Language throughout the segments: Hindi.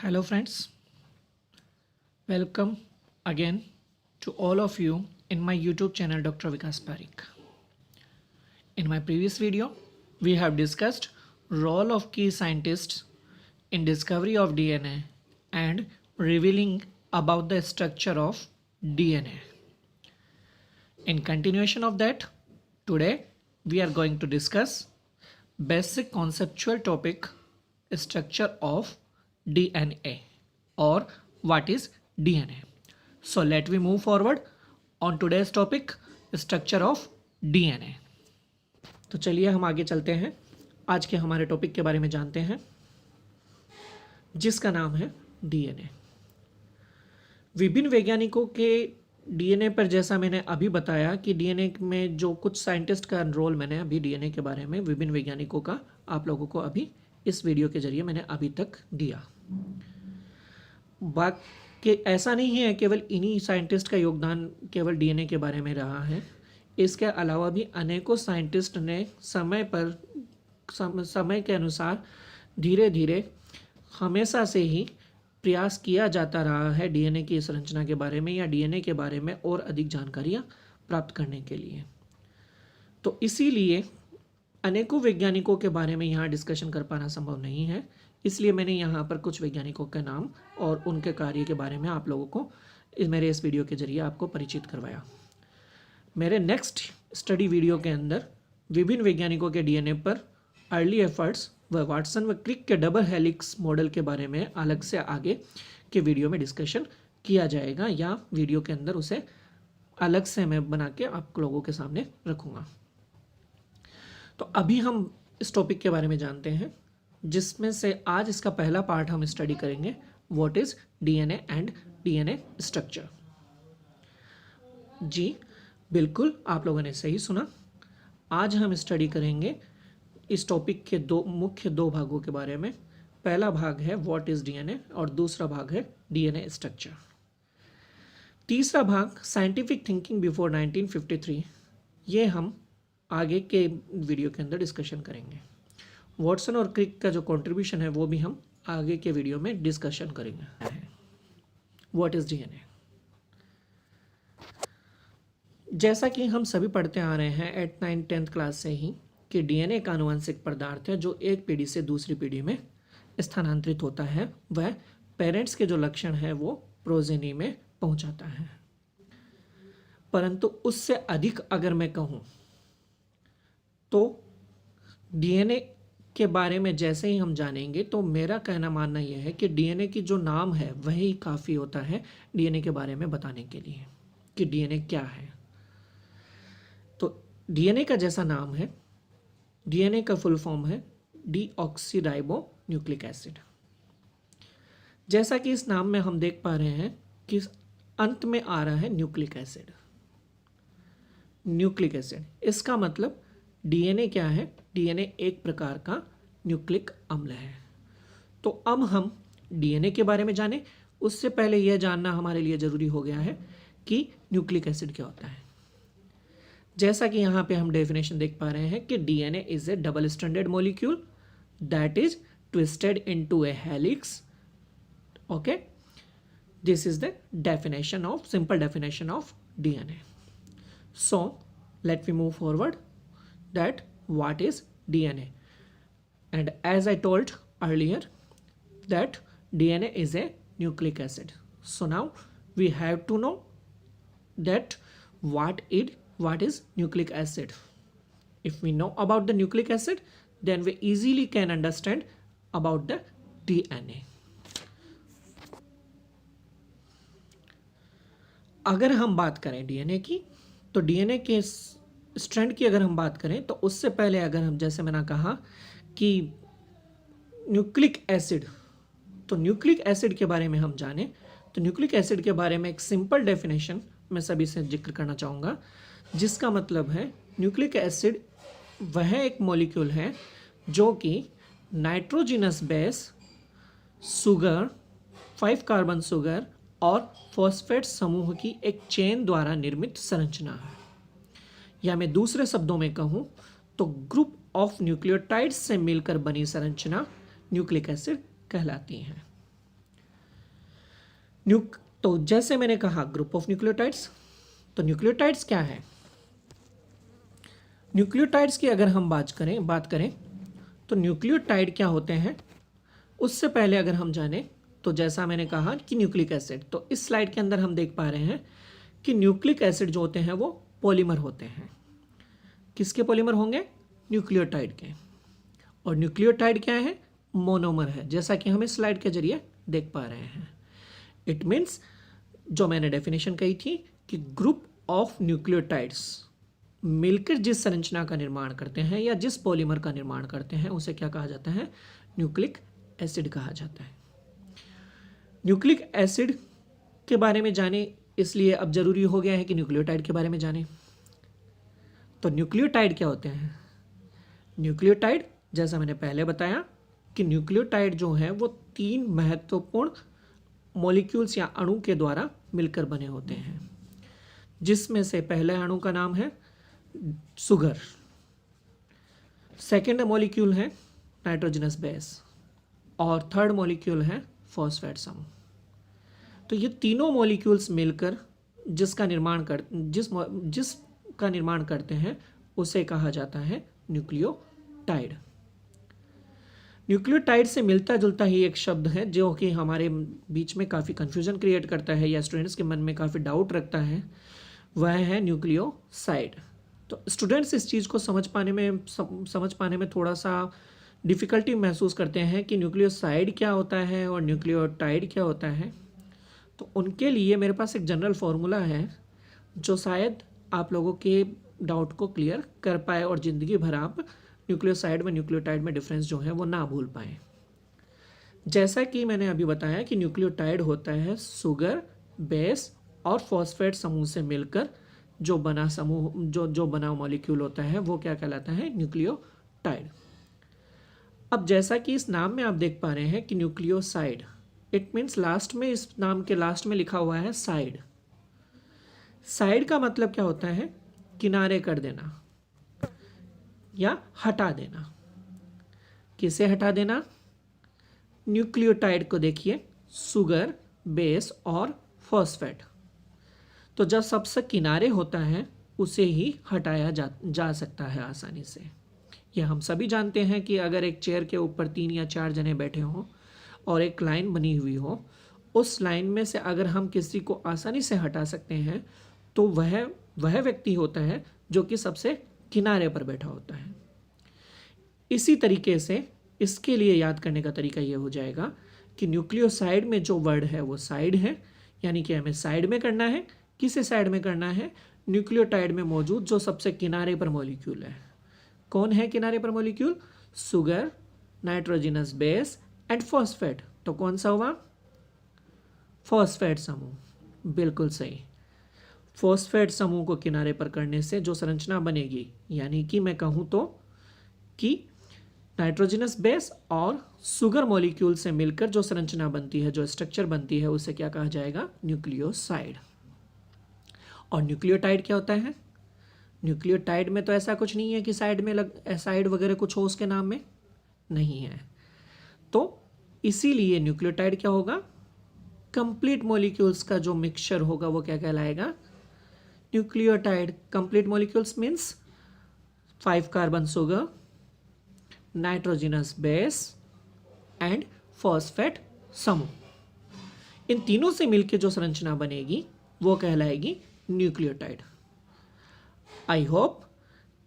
Hello, friends. Welcome again to all of you in my YouTube channel, Dr. Vikas Parikh. In my previous video, we have discussed role of key scientists in discovery of DNA and revealing about the structure of DNA. In continuation of that, today we are going to discuss basic conceptual topic structure of DNA or what is DNA. So let me move forward on today's topic structure of DNA. तो चलिए हम आगे चलते हैं, आज के हमारे टॉपिक के बारे में जानते हैं जिसका नाम है डीएनए। विभिन्न वैज्ञानिकों के डीएनए पर, जैसा मैंने अभी बताया कि डीएनए में जो कुछ साइंटिस्ट का रोल मैंने अभी डीएनए के बारे में विभिन्न वैज्ञानिकों का आप लोगों को अभी इस वीडियो के जरिए मैंने अभी तक दिया। बाकी ऐसा नहीं है केवल इन्हीं साइंटिस्ट का योगदान केवल डीएनए के बारे में रहा है, इसके अलावा भी अनेकों साइंटिस्ट ने समय के अनुसार धीरे धीरे हमेशा से ही प्रयास किया जाता रहा है डीएनए की संरचना के बारे में या डीएनए के बारे में और अधिक जानकारियाँ प्राप्त करने के लिए। तो इसीलिए अनेकों वैज्ञानिकों के बारे में यहाँ डिस्कशन कर पाना संभव नहीं है, इसलिए मैंने यहाँ पर कुछ वैज्ञानिकों के नाम और उनके कार्य के बारे में आप लोगों को मेरे इस वीडियो के जरिए आपको परिचित करवाया। मेरे नेक्स्ट स्टडी वीडियो के अंदर विभिन्न वैज्ञानिकों के डीएनए पर अर्ली एफर्ट्स व वाटसन व क्रिक के डबल हेलिक्स मॉडल के बारे में अलग से आगे के वीडियो में डिस्कशन किया जाएगा, या वीडियो के अंदर उसे अलग से मैं बना के आप लोगों के सामने रखूँगा। तो अभी हम इस टॉपिक के बारे में जानते हैं, जिसमें से आज इसका पहला पार्ट हम स्टडी करेंगे, what is DNA and DNA structure. जी बिल्कुल, आप लोगों ने सही सुना। आज हम स्टडी करेंगे इस टॉपिक के मुख्य दो भागों के बारे में। पहला भाग है व्हाट इज डीएनए और दूसरा भाग है डीएनए स्ट्रक्चर। तीसरा भाग साइंटिफिक थिंकिंग बिफोर 1953, ये हम आगे के वीडियो के अंदर डिस्कशन करेंगे। वाटसन और क्रिक का जो कंट्रीब्यूशन है वो भी हम आगे के वीडियो में डिस्कशन करेंगे। What is DNA? जैसा कि हम सभी पढ़ते आ रहे हैं 8th 9th 10th क्लास से ही कि डीएनए का आनुवंशिक पदार्थ है जो एक पीढ़ी से दूसरी पीढ़ी में स्थानांतरित होता है। वह पेरेंट्स के जो लक्षण है वो प्रोजेनी में पहुंचाता है। परंतु उससे अधिक अगर मैं कहूँ तो डीएनए के बारे में जैसे ही हम जानेंगे तो मेरा कहना मानना यह है कि डीएनए की जो नाम है वही काफ़ी होता है डीएनए के बारे में बताने के लिए कि डीएनए क्या है। तो डीएनए का जैसा नाम है, डीएनए का फुल फॉर्म है डीऑक्सीराइबो न्यूक्लिक एसिड। जैसा कि इस नाम में हम देख पा रहे हैं कि अंत में आ रहा है न्यूक्लिक एसिड। न्यूक्लिक एसिड, इसका मतलब डीएनए क्या है? डीएनए एक प्रकार का न्यूक्लिक अम्ल है। तो अब हम डीएनए के बारे में जाने उससे पहले यह जानना हमारे लिए ज़रूरी हो गया है कि न्यूक्लिक एसिड क्या होता है। जैसा कि यहाँ पे हम डेफिनेशन देख पा रहे हैं कि DNA is a double stranded molecule that is twisted into a helix. Okay, this is the definition of simple definition of DNA. So let we move forward that what is DNA, and as I told earlier that DNA is a nucleic acid. So now we have to know that what is nucleic acid. If we know about the nucleic acid, then we easily can understand about the DNA. अगर हम बात करें डीएनए की, तो डीएनए के स्ट्रैंड की अगर हम बात करें तो उससे पहले अगर हम, जैसे मैंने कहा कि न्यूक्लिक एसिड, तो न्यूक्लिक एसिड के बारे में हम जाने तो न्यूक्लिक एसिड के बारे में एक सिंपल डेफिनेशन मैं सभी से जिक्र करना चाहूँगा, जिसका मतलब है न्यूक्लिक एसिड वह एक मॉलिक्यूल है जो कि nitrogenous base, sugar, 5 carbon sugar और फॉस्फेट समूह की एक चेन द्वारा निर्मित संरचना है। या मैं दूसरे शब्दों में कहूँ तो ग्रुप ऑफ न्यूक्लियोटाइड्स से मिलकर बनी संरचना न्यूक्लिक एसिड कहलाती हैं। तो जैसे मैंने कहा ग्रुप ऑफ न्यूक्लियोटाइड्स, तो न्यूक्लियोटाइड्स क्या है? न्यूक्लियोटाइड्स की अगर हम बात करें तो न्यूक्लियोटाइड क्या होते हैं, उससे पहले अगर हम जाने तो जैसा मैंने कहा कि न्यूक्लिक एसिड, तो इस स्लाइड के अंदर हम देख पा रहे हैं कि न्यूक्लिक एसिड जो होते हैं वो पॉलीमर होते हैं। किसके पॉलीमर होंगे? न्यूक्लियोटाइड के। और न्यूक्लियोटाइड क्या है? मोनोमर है, जैसा कि हम इस स्लाइड के जरिए देख पा रहे हैं। इट मीन्स जो मैंने डेफिनेशन कही थी कि ग्रुप ऑफ न्यूक्लियोटाइड्स मिलकर जिस संरचना का निर्माण करते हैं या जिस पॉलीमर का निर्माण करते हैं उसे क्या कहा जाता है? न्यूक्लिक एसिड कहा जाता है। न्यूक्लिक एसिड के बारे में जाने, इसलिए अब जरूरी हो गया है कि न्यूक्लियोटाइड के बारे में जाने। तो न्यूक्लियोटाइड क्या होते हैं? न्यूक्लियोटाइड, जैसा मैंने पहले बताया कि न्यूक्लियोटाइड जो है वो 3 महत्वपूर्ण मॉलिक्यूल्स या अणु के द्वारा मिलकर बने होते हैं, जिसमें से पहले अणु का नाम है सुगर, सेकेंड मॉलिक्यूल है नाइट्रोजनस बेस और थर्ड मॉलिक्यूल है फॉस्फेट समूह। तो ये तीनों मॉलिक्यूल्स मिलकर जिसका निर्माण करते हैं उसे कहा जाता है न्यूक्लियोटाइड। न्यूक्लियोटाइड से मिलता जुलता ही एक शब्द है जो कि हमारे बीच में काफ़ी कन्फ्यूजन क्रिएट करता है या स्टूडेंट्स के मन में काफ़ी डाउट रखता है, वह है न्यूक्लियोसाइड। तो स्टूडेंट्स इस चीज़ को समझ पाने में थोड़ा सा डिफ़िकल्टी महसूस करते हैं कि न्यूक्लियोसाइड क्या होता है और न्यूक्लियोटाइड क्या होता है। तो उनके लिए मेरे पास एक जनरल फार्मूला है जो शायद आप लोगों के डाउट को क्लियर कर पाए और ज़िंदगी भर आप न्यूक्लियोसाइड में न्यूक्लियोटाइड में डिफरेंस जो है वो ना भूल पाए। जैसा कि मैंने अभी बताया कि न्यूक्लियोटाइड होता है सुगर, बेस और फॉस्फेट समूह से मिलकर जो बना मॉलिक्यूल होता है वो क्या कहलाता है? न्यूक्लियोटाइड। अब जैसा कि इस नाम में आप देख पा रहे हैं कि न्यूक्लियोसाइड, इट मीन्स लास्ट में, इस नाम के लास्ट में लिखा हुआ है साइड। साइड का मतलब क्या होता है? किनारे कर देना या हटा देना। किसे हटा देना? न्यूक्लियोटाइड को देखिए, सुगर, बेस और फॉस्फेट। तो जब सबसे किनारे होता है उसे ही हटाया जा सकता है आसानी से। यह हम सभी जानते हैं कि अगर एक चेयर के ऊपर 3 या 4 जने बैठे हों और एक लाइन बनी हुई हो, उस लाइन में से अगर हम किसी को आसानी से हटा सकते हैं तो वह व्यक्ति होता है जो कि सबसे किनारे पर बैठा होता है। इसी तरीके से इसके लिए याद करने का तरीका ये हो जाएगा कि न्यूक्लियोसाइड में जो वर्ड है वो साइड है, यानी कि हमें साइड में करना है। किसे साइड में करना है? न्यूक्लियोटाइड में मौजूद जो सबसे किनारे पर मॉलिक्यूल है। कौन है किनारे पर molecule? Sugar, nitrogenous base and phosphate. तो कौन सा हुआ? फॉस्फेट समूह। बिल्कुल सही। फॉस्फेट समूह को किनारे पर करने से जो संरचना बनेगी, यानी कि मैं कहूँ तो कि नाइट्रोजनस बेस और सुगर मॉलिक्यूल से मिलकर जो संरचना बनती है, जो स्ट्रक्चर बनती है, उसे क्या कहा जाएगा? न्यूक्लियोसाइड। और न्यूक्लियोटाइड क्या होता है? न्यूक्लियोटाइड में तो ऐसा कुछ नहीं है कि साइड वगैरह कुछ हो उसके नाम में, नहीं है। तो इसीलिए न्यूक्लियोटाइड क्या होगा? कंप्लीट मॉलिक्यूल्स का जो मिक्सचर होगा वो क्या कहलाएगा? Nucleotide. Complete molecules means 5 carbon sugar, nitrogenous base and phosphate समूह। इन तीनों से मिलकर जो संरचना बनेगी वो कहलाएगी न्यूक्लियोटाइड। आई होप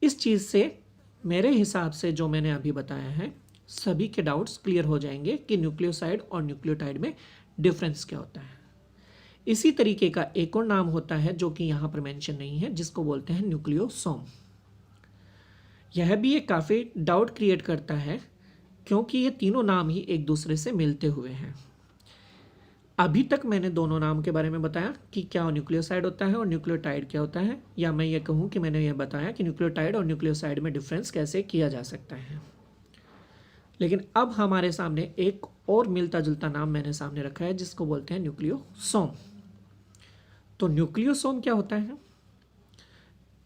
इस चीज़ से, मेरे हिसाब से जो मैंने अभी बताया है, सभी के डाउट्स क्लियर हो जाएंगे कि न्यूक्लियोसाइड और न्यूक्लियोटाइड में डिफरेंस क्या होता है। इसी तरीके का एक और नाम होता है जो कि यहाँ पर मेंशन नहीं है, जिसको बोलते हैं न्यूक्लियोसोम। यह भी एक काफ़ी डाउट क्रिएट करता है क्योंकि ये तीनों नाम ही एक दूसरे से मिलते हुए हैं। अभी तक मैंने दोनों नाम के बारे में बताया कि क्या न्यूक्लियोसाइड होता है और न्यूक्लियोटाइड क्या होता है, या मैं ये कहूँ कि मैंने ये बताया कि न्यूक्लियोटाइड और न्यूक्लियोसाइड में डिफरेंस कैसे किया जा सकता है। लेकिन अब हमारे सामने एक और मिलता जुलता नाम मैंने सामने रखा है जिसको बोलते हैं न्यूक्लियोसोम। तो न्यूक्लियोसोम क्या होता है,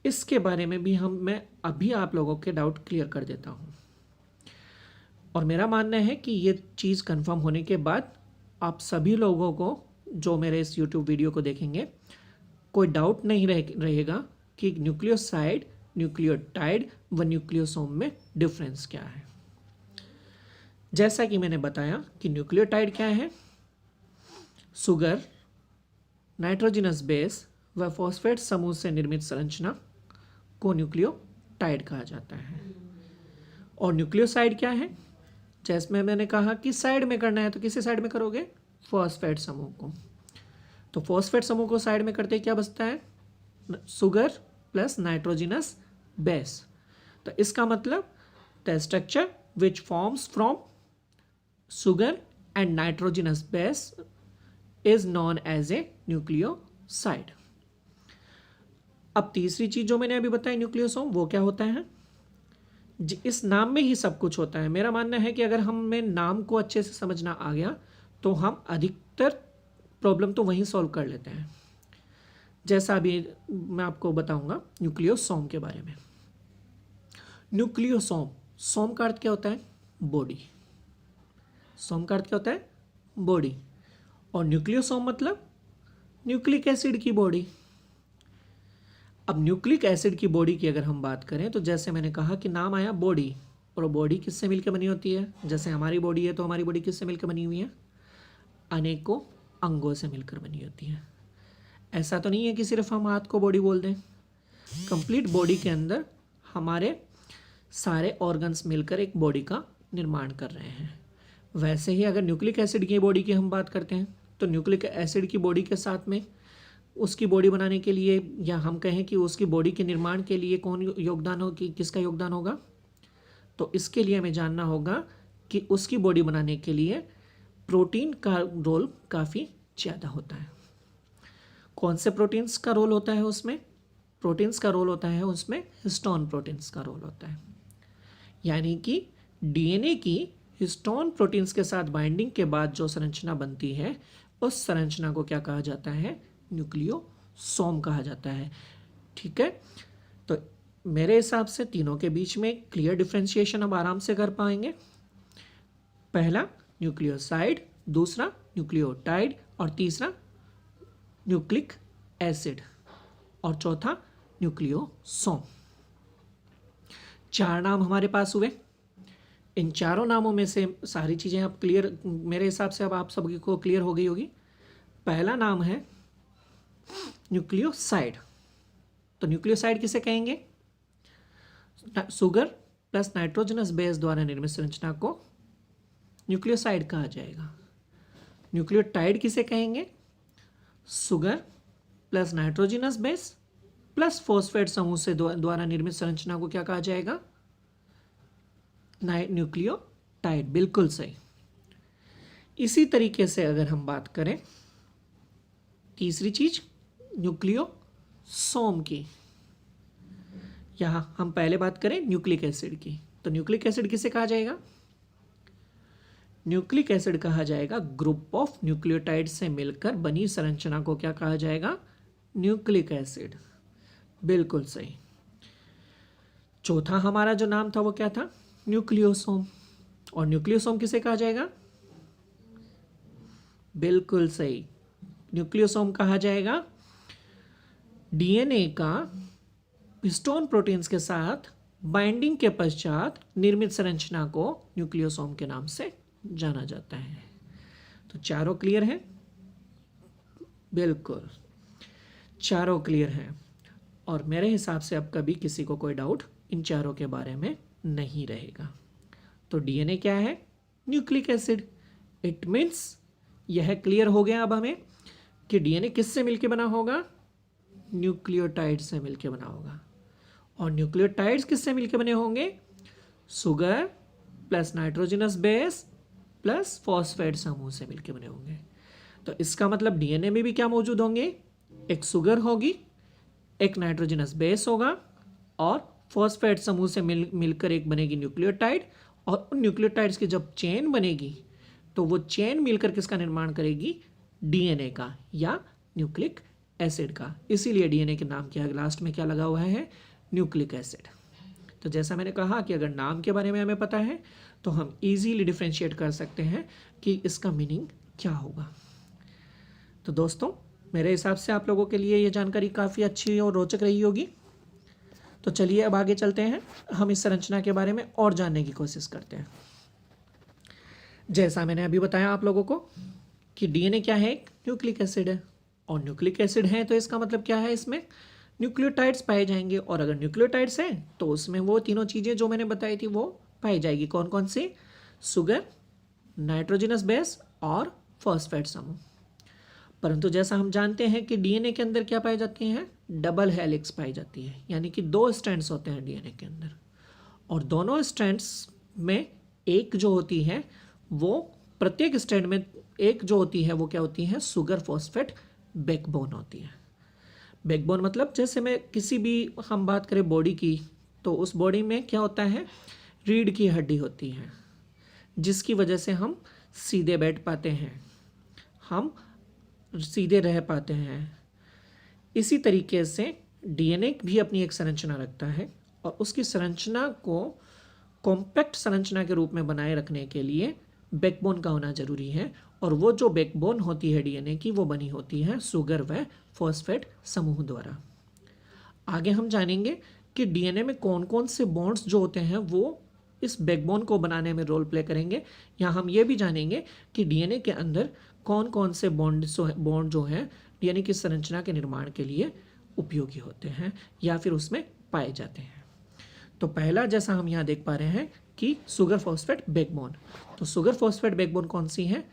इसके बारे में भी मैं अभी आप लोगों के डाउट क्लियर कर देता हूँ। और मेरा मानना है कि ये चीज़ कंफर्म होने के बाद आप सभी लोगों को जो मेरे इस यूट्यूब वीडियो को देखेंगे कोई डाउट नहीं रहेगा कि न्यूक्लियोसाइड, न्यूक्लियोटाइड व न्यूक्लियोसोम में डिफरेंस क्या है। जैसा कि मैंने बताया कि न्यूक्लियोटाइड क्या है, सुगर, नाइट्रोजनस बेस व फॉस्फेट समूह से निर्मित संरचना को न्यूक्लियोटाइड कहा जाता है। और न्यूक्लियोसाइड क्या है, जैसे मैंने कहा कि साइड में करना है तो किसी साइड में करोगे, फॉस्फेट समूह को। तो फॉस्फेट समूह को साइड में करते क्या बचता है, सुगर प्लस नाइट्रोजनस बेस। तो इसका मतलब the structure which forms from sugar and nitrogenous base is known as a nucleoside. अब तीसरी चीज जो मैंने अभी बताई न्यूक्लियोसोम, वो क्या होता है, इस नाम में ही सब कुछ होता है। मेरा मानना है कि अगर हमें नाम को अच्छे से समझना आ गया तो हम अधिकतर प्रॉब्लम तो वहीं सॉल्व कर लेते हैं। जैसा अभी मैं आपको बताऊंगा न्यूक्लियोसोम के बारे में। न्यूक्लियोसोम, सोम का अर्थ क्या होता है, बॉडी। सोम का अर्थ क्या होता है, बॉडी। और न्यूक्लियोसोम मतलब न्यूक्लिक एसिड की बॉडी। अब न्यूक्लिक एसिड की बॉडी की अगर हम बात करें तो जैसे मैंने कहा कि नाम आया बॉडी, और बॉडी किससे मिलकर बनी होती है, जैसे हमारी बॉडी है तो हमारी बॉडी किससे मिलकर बनी हुई है, अनेकों अंगों से मिलकर बनी होती है। ऐसा तो नहीं है कि सिर्फ हम हाथ को बॉडी बोल दें, कंप्लीट बॉडी के अंदर हमारे सारे ऑर्गन्स मिलकर एक बॉडी का निर्माण कर रहे हैं। वैसे ही अगर न्यूक्लिक एसिड की बॉडी की हम बात करते हैं तो न्यूक्लिक एसिड की बॉडी के साथ में उसकी बॉडी बनाने के लिए, या हम कहें कि उसकी बॉडी के निर्माण के लिए कौन योगदान हो, कि किसका योगदान होगा, तो इसके लिए हमें जानना होगा कि उसकी बॉडी बनाने के लिए प्रोटीन का रोल काफ़ी ज़्यादा होता है। कौन से प्रोटीन्स का रोल होता है उसमें, प्रोटीन्स का रोल होता है उसमें हिस्टोन प्रोटीन्स का रोल होता है। यानी कि डीएनए की हिस्टोन प्रोटीन्स के साथ बाइंडिंग के बाद जो संरचना बनती है उस संरचना को क्या कहा जाता है, न्यूक्लियोसोम कहा जाता है। ठीक है, तो मेरे हिसाब से तीनों के बीच में क्लियर डिफरेंशिएशन अब आराम से कर पाएंगे। पहला न्यूक्लियोसाइड, दूसरा न्यूक्लियोटाइड, और तीसरा न्यूक्लिक एसिड, और चौथा न्यूक्लियोसोम। चार नाम हमारे पास हुए। इन चारों नामों में से सारी चीज़ें अब क्लियर, मेरे हिसाब से अब आप सभी को क्लियर हो गई होगी। पहला नाम है न्यूक्लियोसाइड। तो न्यूक्लियोसाइड किसे कहेंगे, सुगर प्लस नाइट्रोजनस बेस द्वारा निर्मित संरचना को न्यूक्लियोसाइड कहा जाएगा। न्यूक्लियोटाइड किसे कहेंगे, sugar plus nitrogenous base plus phosphate समूह से द्वारा निर्मित संरचना को क्या कहा जाएगा, न्यूक्लियोटाइड। बिल्कुल सही। इसी तरीके से अगर हम बात करें तीसरी चीज न्यूक्लियोसोम की, यहां हम पहले बात करें न्यूक्लिक एसिड की, तो न्यूक्लिक एसिड किसे कहा जाएगा, न्यूक्लिक एसिड कहा जाएगा ग्रुप ऑफ न्यूक्लियोटाइड से मिलकर बनी संरचना को क्या कहा जाएगा, न्यूक्लिक एसिड। बिल्कुल सही। चौथा हमारा जो नाम था वो क्या था, न्यूक्लियोसोम। और न्यूक्लियोसोम किसे कहा जाएगा, बिल्कुल सही, न्यूक्लियोसोम कहा जाएगा डीएनए का हिस्टोन प्रोटीन्स के साथ बाइंडिंग के पश्चात निर्मित संरचना को न्यूक्लियोसोम के नाम से जाना जाता है। तो चारों क्लियर है, बिल्कुल चारों क्लियर हैं। और मेरे हिसाब से अब कभी किसी को कोई डाउट इन चारों के बारे में नहीं रहेगा। तो डीएनए क्या है, न्यूक्लिक एसिड। इट मीन्स यह क्लियर हो गया अब हमें कि डीएनए किससे मिलके बना होगा, न्यूक्लियोटाइड से मिलके बना होगा। और न्यूक्लियोटाइड्स किससे मिलके बने होंगे, sugar plus nitrogenous base plus phosphate समूह से मिलके बने होंगे। तो इसका मतलब डीएनए में भी क्या मौजूद होंगे, एक सुगर होगी, एक नाइट्रोजनस बेस होगा, और फॉस्फेट समूह से मिलकर एक बनेगी न्यूक्लियोटाइड। और उन न्यूक्लियोटाइड्स की जब चेन बनेगी तो वो चेन मिलकर किसका निर्माण करेगी, डीएनए का या न्यूक्लिक एसिड का। इसीलिए डीएनए के नाम क्या लास्ट में क्या लगा हुआ है, न्यूक्लिक एसिड। तो जैसा मैंने कहा कि अगर नाम के बारे में हमें पता है तो हम इजीली डिफरेंशिएट कर सकते हैं कि इसका मीनिंग क्या होगा। तो दोस्तों, मेरे हिसाब से आप लोगों के लिए ये जानकारी काफ़ी अच्छी और रोचक रही होगी। तो चलिए अब आगे चलते हैं, हम इस संरचना के बारे में और जानने की कोशिश करते हैं। जैसा मैंने अभी बताया आप लोगों को कि डीएनए क्या है, एक न्यूक्लिक एसिड है, और न्यूक्लिक एसिड है तो इसका मतलब क्या है, इसमें न्यूक्लियोटाइड्स पाए जाएंगे, और अगर न्यूक्लियोटाइड्स हैं तो उसमें वो तीनों चीज़ें जो मैंने बताई थी वो पाई जाएगी। कौन कौन सी? शुगर, नाइट्रोजनस बेस और फॉस्फेट समूह। परंतु जैसा हम जानते हैं कि डीएनए के अंदर क्या पाई जाती हैं, डबल हेलिक्स पाई जाती है, यानी कि 2 स्ट्रैंड्स होते हैं डीएनए के अंदर, और दोनों स्ट्रैंड्स में एक जो होती है वो, प्रत्येक स्ट्रैंड में एक जो होती है वो क्या होती है, शुगर फॉस्फेट बैकबोन होती है। बैकबोन मतलब जैसे मैं किसी भी हम बात करें बॉडी की, तो उस बॉडी में क्या होता है, रीढ़ की हड्डी होती है, जिसकी वजह से हम सीधे बैठ पाते हैं, हम सीधे रह पाते हैं। इसी तरीके से डीएनए भी अपनी एक संरचना रखता है, और उसकी संरचना को कॉम्पैक्ट संरचना के रूप में बनाए रखने के लिए बैकबोन का होना जरूरी है, और वो जो बैकबोन होती है डीएनए की, वो बनी होती है शुगर व फॉस्फेट समूह द्वारा। आगे हम जानेंगे कि डीएनए में कौन कौन से बॉन्ड्स जो होते हैं वो इस बैकबोन को बनाने में रोल प्ले करेंगे। यहाँ हम ये भी जानेंगे कि डीएनए के अंदर कौन कौन से बॉन्ड जो हैं डीएनए की संरचना के निर्माण के लिए उपयोगी होते हैं या फिर उसमें पाए जाते हैं। तो पहला, जैसा हम यहाँ देख पा रहे हैं कि शुगर फॉस्फेट बैकबोन, तो शुगर फॉस्फेट बैकबोन कौन सी है,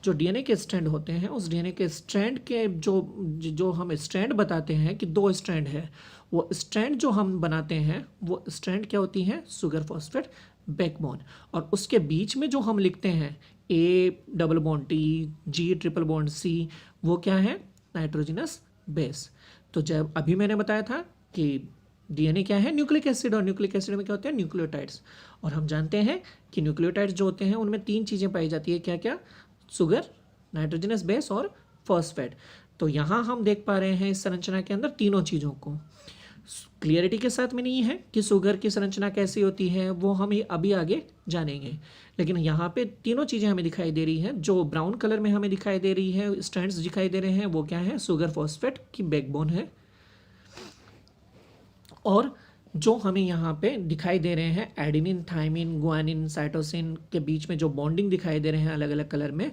जो डीएनए के स्ट्रैंड होते हैं, उस डीएनए के स्ट्रैंड के जो हम स्ट्रैंड बताते हैं कि 2 स्ट्रैंड है, वो स्ट्रैंड जो हम बनाते हैं वो स्ट्रैंड क्या होती है, शुगर फॉस्फेट बैकबोन, और उसके बीच में जो हम लिखते हैं A double bond T, G triple bond C, वो क्या है, नाइट्रोजनस बेस। तो जब अभी मैंने बताया था कि डीएनए क्या है, न्यूक्लिक एसिड, और न्यूक्लिक एसिड में क्या होते हैं, न्यूक्लियोटाइड्स, और हम जानते हैं कि न्यूक्लियोटाइड्स जो होते हैं उनमें 3 चीज़ें पाई जाती है, क्या क्या, शुगर, नाइट्रोजनस बेस और फॉस्फेट। तो यहाँ हम देख पा रहे हैं इस संरचना के अंदर तीनों चीज़ों को क्लियरिटी के साथ में नहीं है कि शुगर की संरचना कैसी होती है, वो हम अभी आगे जानेंगे, लेकिन यहाँ पे तीनों चीज़ें हमें दिखाई दे रही हैं। जो ब्राउन कलर में हमें दिखाई दे रही है, स्ट्रैंड्स दिखाई दे रहे हैं, वो क्या है, शुगर फॉस्फेट की बैकबोन है, और जो हमें यहाँ पे दिखाई दे रहे हैं एडेनिन, थाइमिन, गुआनिन, साइटोसिन के बीच में जो बॉन्डिंग दिखाई दे रहे हैं अलग अलग कलर में,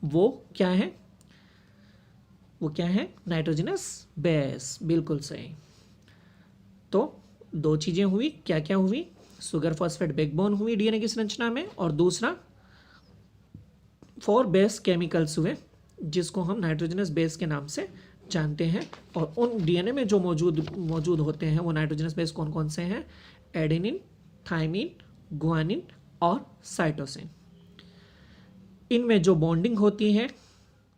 वो क्या है, वो क्या है, नाइट्रोजनस बेस। बिल्कुल सही। तो 2 चीज़ें हुई, क्या क्या हुई, शुगर फॉस्फेट बैकबोन हुई डीएनए की संरचना में, और दूसरा 4 बेस केमिकल्स हुए जिसको हम नाइट्रोजनस बेस के नाम से जानते हैं, और उन डीएनए में जो मौजूद होते हैं वो नाइट्रोजनस बेस कौन कौन से हैं, एडेनिन, थाइमिन, गुआनिन और साइटोसिन। इनमें जो बॉन्डिंग होती है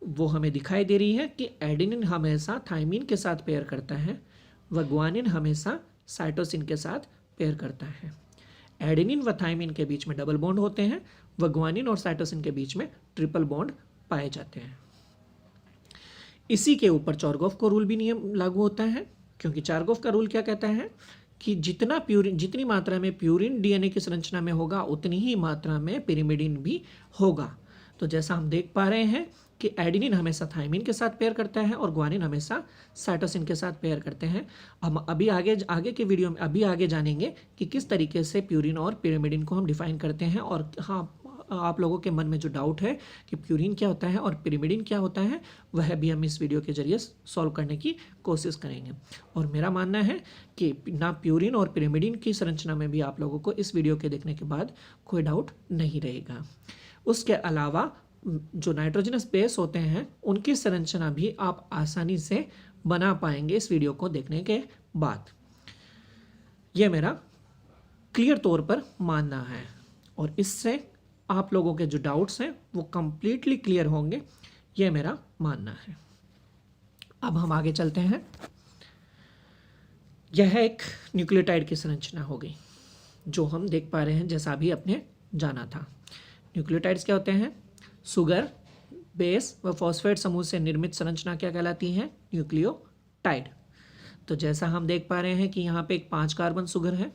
वो हमें दिखाई दे रही है कि एडेनिन हमेशा थाइमिन के साथ पेयर करता है, व गुआनिन हमेशा साइटोसिन के साथ पेयर करता है। एडेनिन व थाइमिन के बीच में डबल बॉन्ड होते हैं, व गुआनिन और साइटोसिन के बीच में ट्रिपल बॉन्ड पाए जाते हैं। इसी के ऊपर चारगॉफ का रूल भी नियम लागू होता है, क्योंकि चारगॉफ का रूल क्या कहता है कि जितनी मात्रा में प्यूरिन डीएनए की संरचना में होगा उतनी ही मात्रा में पिरिमिडिन भी होगा। तो जैसा हम देख पा रहे हैं कि एडेनिन हमेशा थाइमिन के साथ पेयर करता है और गुआनिन हमेशा साइटोसिन के साथ पेयर करते हैं। हम अभी आगे के वीडियो में अभी आगे जानेंगे कि किस तरीके से प्यूरिन और पिरिमिडिन को हम डिफाइन करते हैं, और हाँ, आप लोगों के मन में जो डाउट है कि प्यूरिन क्या होता है और पिरिमिडिन क्या होता है, वह भी हम इस वीडियो के जरिए सॉल्व करने की कोशिश करेंगे। और मेरा मानना है कि ना प्यूरिन और पिरिमिडिन की संरचना में भी आप लोगों को इस वीडियो के देखने के बाद कोई डाउट नहीं रहेगा। उसके अलावा जो नाइट्रोजनस बेस होते हैं उनकी संरचना भी आप आसानी से बना पाएंगे इस वीडियो को देखने के बाद। यह मेरा क्लियर तौर पर मानना है, और इससे आप लोगों के जो डाउट्स हैं वो कंप्लीटली क्लियर होंगे, यह मेरा मानना है। अब हम आगे चलते हैं। यह एक न्यूक्लियोटाइड की संरचना हो गई जो हम देख पा रहे हैं, जैसा अभी अपने जाना था। न्यूक्लियोटाइड्स क्या होते हैं, शुगर, बेस व फॉस्फेट समूह से निर्मित संरचना क्या कहलाती है, न्यूक्लियोटाइड। तो जैसा हम देख पा रहे हैं कि यहाँ पे एक 5 कार्बन शुगर है,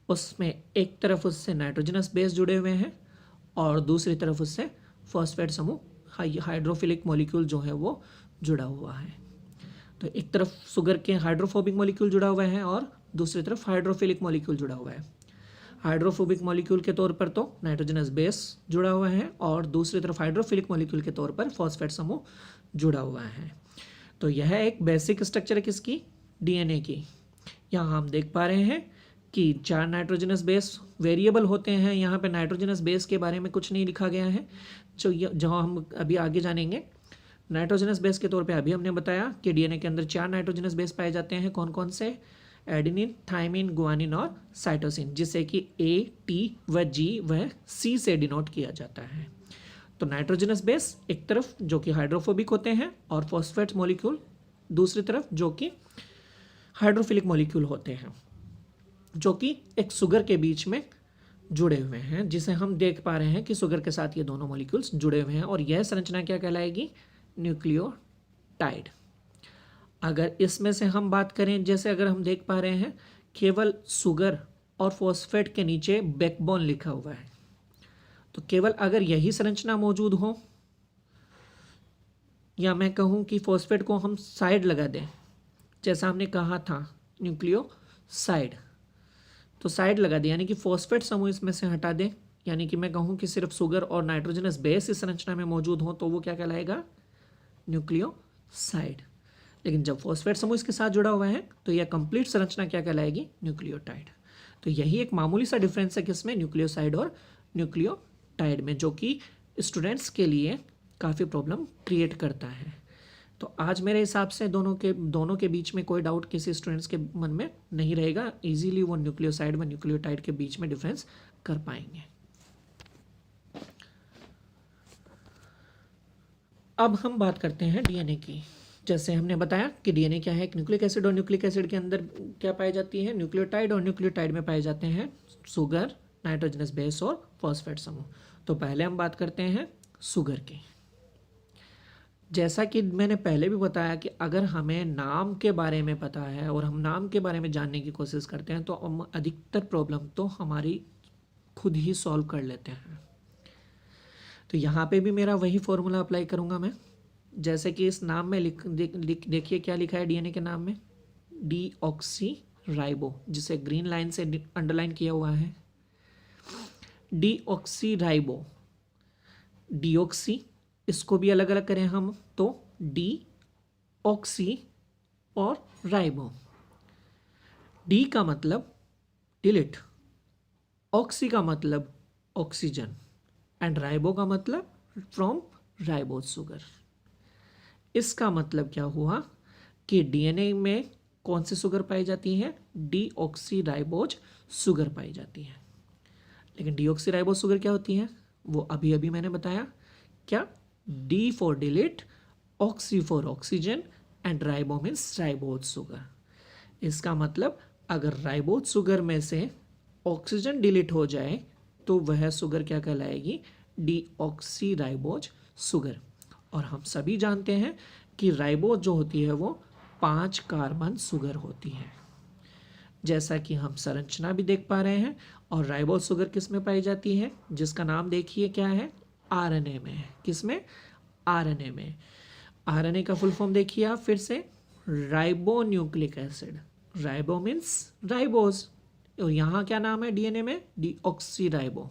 उसमें एक तरफ उससे नाइट्रोजनस बेस जुड़े हुए हैं और दूसरी तरफ उससे फॉस्फेट समूह हाइड्रोफिलिक मॉलिक्यूल जो है वो जुड़ा हुआ है। तो एक तरफ शुगर के हाइड्रोफोबिक मॉलिक्यूल जुड़ा हुआ है और दूसरी तरफ हाइड्रोफिलिक मॉलिक्यूल जुड़ा हुआ है। हाइड्रोफोबिक मॉलिक्यूल के तौर पर तो नाइट्रोजनस बेस जुड़ा हुआ है और दूसरी तरफ हाइड्रोफिलिक मॉलिक्यूल के तौर पर फॉस्फेट समूह जुड़ा हुआ है। तो यह एक बेसिक स्ट्रक्चर है किसकी, डीएनए की। यहाँ हम देख पा रहे हैं कि 4 नाइट्रोजनस बेस वेरिएबल होते हैं। यहाँ पे नाइट्रोजनस बेस के बारे में कुछ नहीं लिखा गया है, जहाँ हम अभी आगे जानेंगे। नाइट्रोजनस बेस के तौर पे अभी हमने बताया कि डीएनए के अंदर 4 नाइट्रोजनस बेस पाए जाते हैं। कौन कौन से, एडेनिन, थाइमिन, गुआनिन और साइटोसिन, जिसे कि ए, टी व जी व सी से डिनोट किया जाता है। तो नाइट्रोजनस बेस एक तरफ जो कि हाइड्रोफोबिक होते हैं और फॉस्फेट मॉलिक्यूल दूसरी तरफ जो कि हाइड्रोफिलिक मॉलिक्यूल होते हैं, जो कि एक शुगर के बीच में जुड़े हुए हैं, जिसे हम देख पा रहे हैं कि शुगर के साथ ये दोनों मॉलिक्यूल्स जुड़े हुए हैं। और यह संरचना क्या कहलाएगी, न्यूक्लियोटाइड। अगर इसमें से हम बात करें, जैसे अगर हम देख पा रहे हैं केवल शुगर और फॉस्फेट के नीचे बैकबोन लिखा हुआ है, तो केवल अगर यही संरचना मौजूद हो, या मैं कहूं कि फॉस्फेट को हम साइड लगा दें, जैसा हमने कहा था न्यूक्लियोसाइड, तो साइड लगा दें यानी कि फॉस्फेट समूह इसमें से हटा दें, यानी कि मैं कहूं कि सिर्फ शुगर और नाइट्रोजनस बेस इस संरचना में मौजूद हो, तो वो क्या कहलाएगा, न्यूक्लियोसाइड। लेकिन जब फॉस्फेट समूह इसके साथ जुड़ा हुआ है तो यह कंप्लीट संरचना क्या कहलाएगी, न्यूक्लियोटाइड। तो यही एक मामूली सा डिफरेंस है किसमें, न्यूक्लियोसाइड और न्यूक्लियोटाइड में, जो कि स्टूडेंट्स के लिए काफ़ी प्रॉब्लम क्रिएट करता है। तो आज मेरे हिसाब से दोनों के बीच में कोई डाउट किसी स्टूडेंट्स के मन में नहीं रहेगा, इजीली वो न्यूक्लियोसाइड व न्यूक्लियोटाइड के बीच में डिफरेंस कर पाएंगे। अब हम बात करते हैं डीएनए की। जैसे हमने बताया कि डीएनए क्या है, एक न्यूक्लिक एसिड, और न्यूक्लिक एसिड के अंदर क्या पाई जाती है, न्यूक्लियोटाइड, और न्यूक्लियोटाइड में पाए जाते हैं शुगर, नाइट्रोजनस बेस और फॉस्फेट समूह। तो पहले हम बात करते हैं शुगर की। जैसा कि मैंने पहले भी बताया कि अगर हमें नाम के बारे में पता है और हम नाम के बारे में जानने की कोशिश करते हैं, तो हम अधिकतर प्रॉब्लम तो हमारी खुद ही सॉल्व कर लेते हैं। तो यहाँ पे भी मेरा वही फॉर्मूला अप्लाई करूँगा मैं, जैसे कि इस नाम में देखिए क्या लिखा है डीएनए के नाम में, डीऑक्सीराइबो, जिसे ग्रीन लाइन से अंडरलाइन किया हुआ है। डीऑक्सीराइबो, डीऑक्सी, इसको भी अलग अलग करें हम तो डीऑक्सी और राइबो। डी का मतलब डिलीट, ऑक्सी का मतलब ऑक्सीजन, एंड राइबो का मतलब फ्रॉम राइबोज शुगर। इसका मतलब क्या हुआ कि डीएनए में कौन सी शुगर पाई जाती है, डीऑक्सीराइबोज शुगर पाई जाती है। लेकिन डीऑक्सीराइबोज शुगर क्या होती है, वो अभी अभी मैंने बताया, क्या, D for delete, oxy for oxygen, and ribo means ribose sugar. इसका मतलब अगर राइबोज शुगर में से ऑक्सीजन डिलीट हो जाए तो वह शुगर क्या कहलाएगी, डीऑक्सीराइबोज शुगर। और हम सभी जानते हैं कि राइबोज जो होती है वो 5 कार्बन शुगर होती है, जैसा कि हम संरचना भी देख पा रहे हैं। और राइबोज शुगर किस में पाई जाती है, जिसका नाम देखिए क्या है, आरएनए में। किस में, आरएनए में। आरएनए का फुल फॉर्म देखिए आप फिर से, ribo nucleic acid. Ribo means ribose, और यहाँ क्या नाम है डीएनए में, डीऑक्सीराइबो,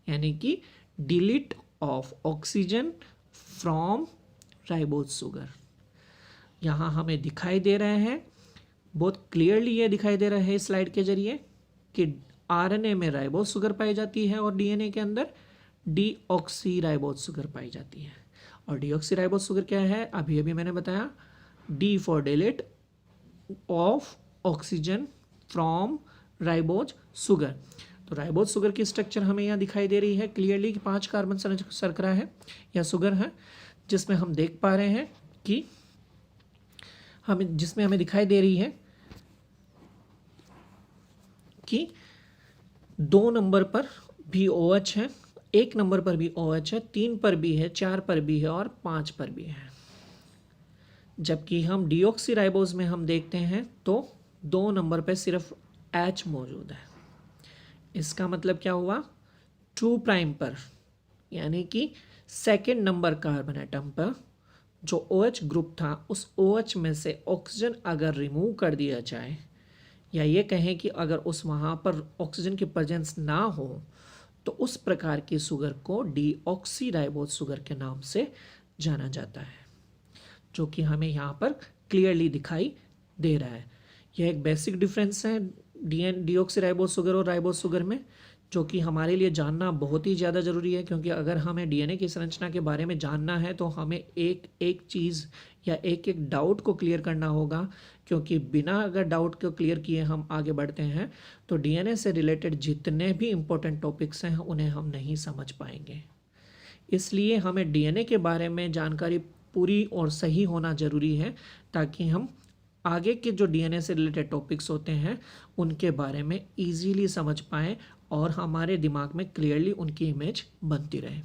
यानी कि delete of oxygen from ribose sugar. यहाँ हमें दिखाई दे रहे हैं, बहुत क्लियरली ये दिखाई दे रहा है इस स्लाइड के जरिए कि आरएनए में राइबोज शुगर पाई जाती है और डीएनए के अंदर डीऑक्सीराइबोज शुगर पाई जाती है। और डीऑक्सीराइबोज शुगर क्या है, अभी अभी मैंने बताया, D for delete of oxygen from ribose sugar. तो राइबोज शुगर की स्ट्रक्चर हमें यहाँ दिखाई दे रही है क्लियरली कि 5 कार्बन शर्करा है या शुगर है, जिसमें हम देख पा रहे हैं कि हमें दिखाई दे रही है कि 2 नंबर पर भी OH है, 1 नंबर पर भी OH है, 3 पर भी है, 4 पर भी है और 5 पर भी है। जबकि हम डीऑक्सीराइबोज में हम देखते हैं तो 2 नंबर पर सिर्फ H मौजूद है। इसका मतलब क्या हुआ, 2 प्राइम पर, यानी कि सेकेंड नंबर कार्बन एटम पर जो OH ग्रुप था उस OH में से ऑक्सीजन अगर रिमूव कर दिया जाए, या ये कहें कि अगर उस वहाँ पर ऑक्सीजन की प्रेजेंस ना हो, तो उस प्रकार की शुगर को डीऑक्सीराइबोज शुगर के नाम से जाना जाता है, जो कि हमें यहाँ पर क्लियरली दिखाई दे रहा है। यह एक बेसिक डिफरेंस है डीऑक्सीराइबोज शुगर और राइबोज शुगर में, जो कि हमारे लिए जानना बहुत ही ज़्यादा ज़रूरी है, क्योंकि अगर हमें डीएनए की संरचना के बारे में जानना है तो हमें एक एक चीज़ या एक एक डाउट को क्लियर करना होगा, क्योंकि बिना अगर डाउट को क्लियर किए हम आगे बढ़ते हैं तो डीएनए से रिलेटेड जितने भी इम्पोर्टेंट टॉपिक्स हैं उन्हें हम नहीं समझ पाएंगे। इसलिए हमें डीएनए के बारे में जानकारी पूरी और सही होना ज़रूरी है, ताकि हम आगे के जो डीएनए से रिलेटेड टॉपिक्स होते हैं उनके बारे में इजीली समझ पाएँ और हमारे दिमाग में क्लियरली उनकी इमेज बनती रहे।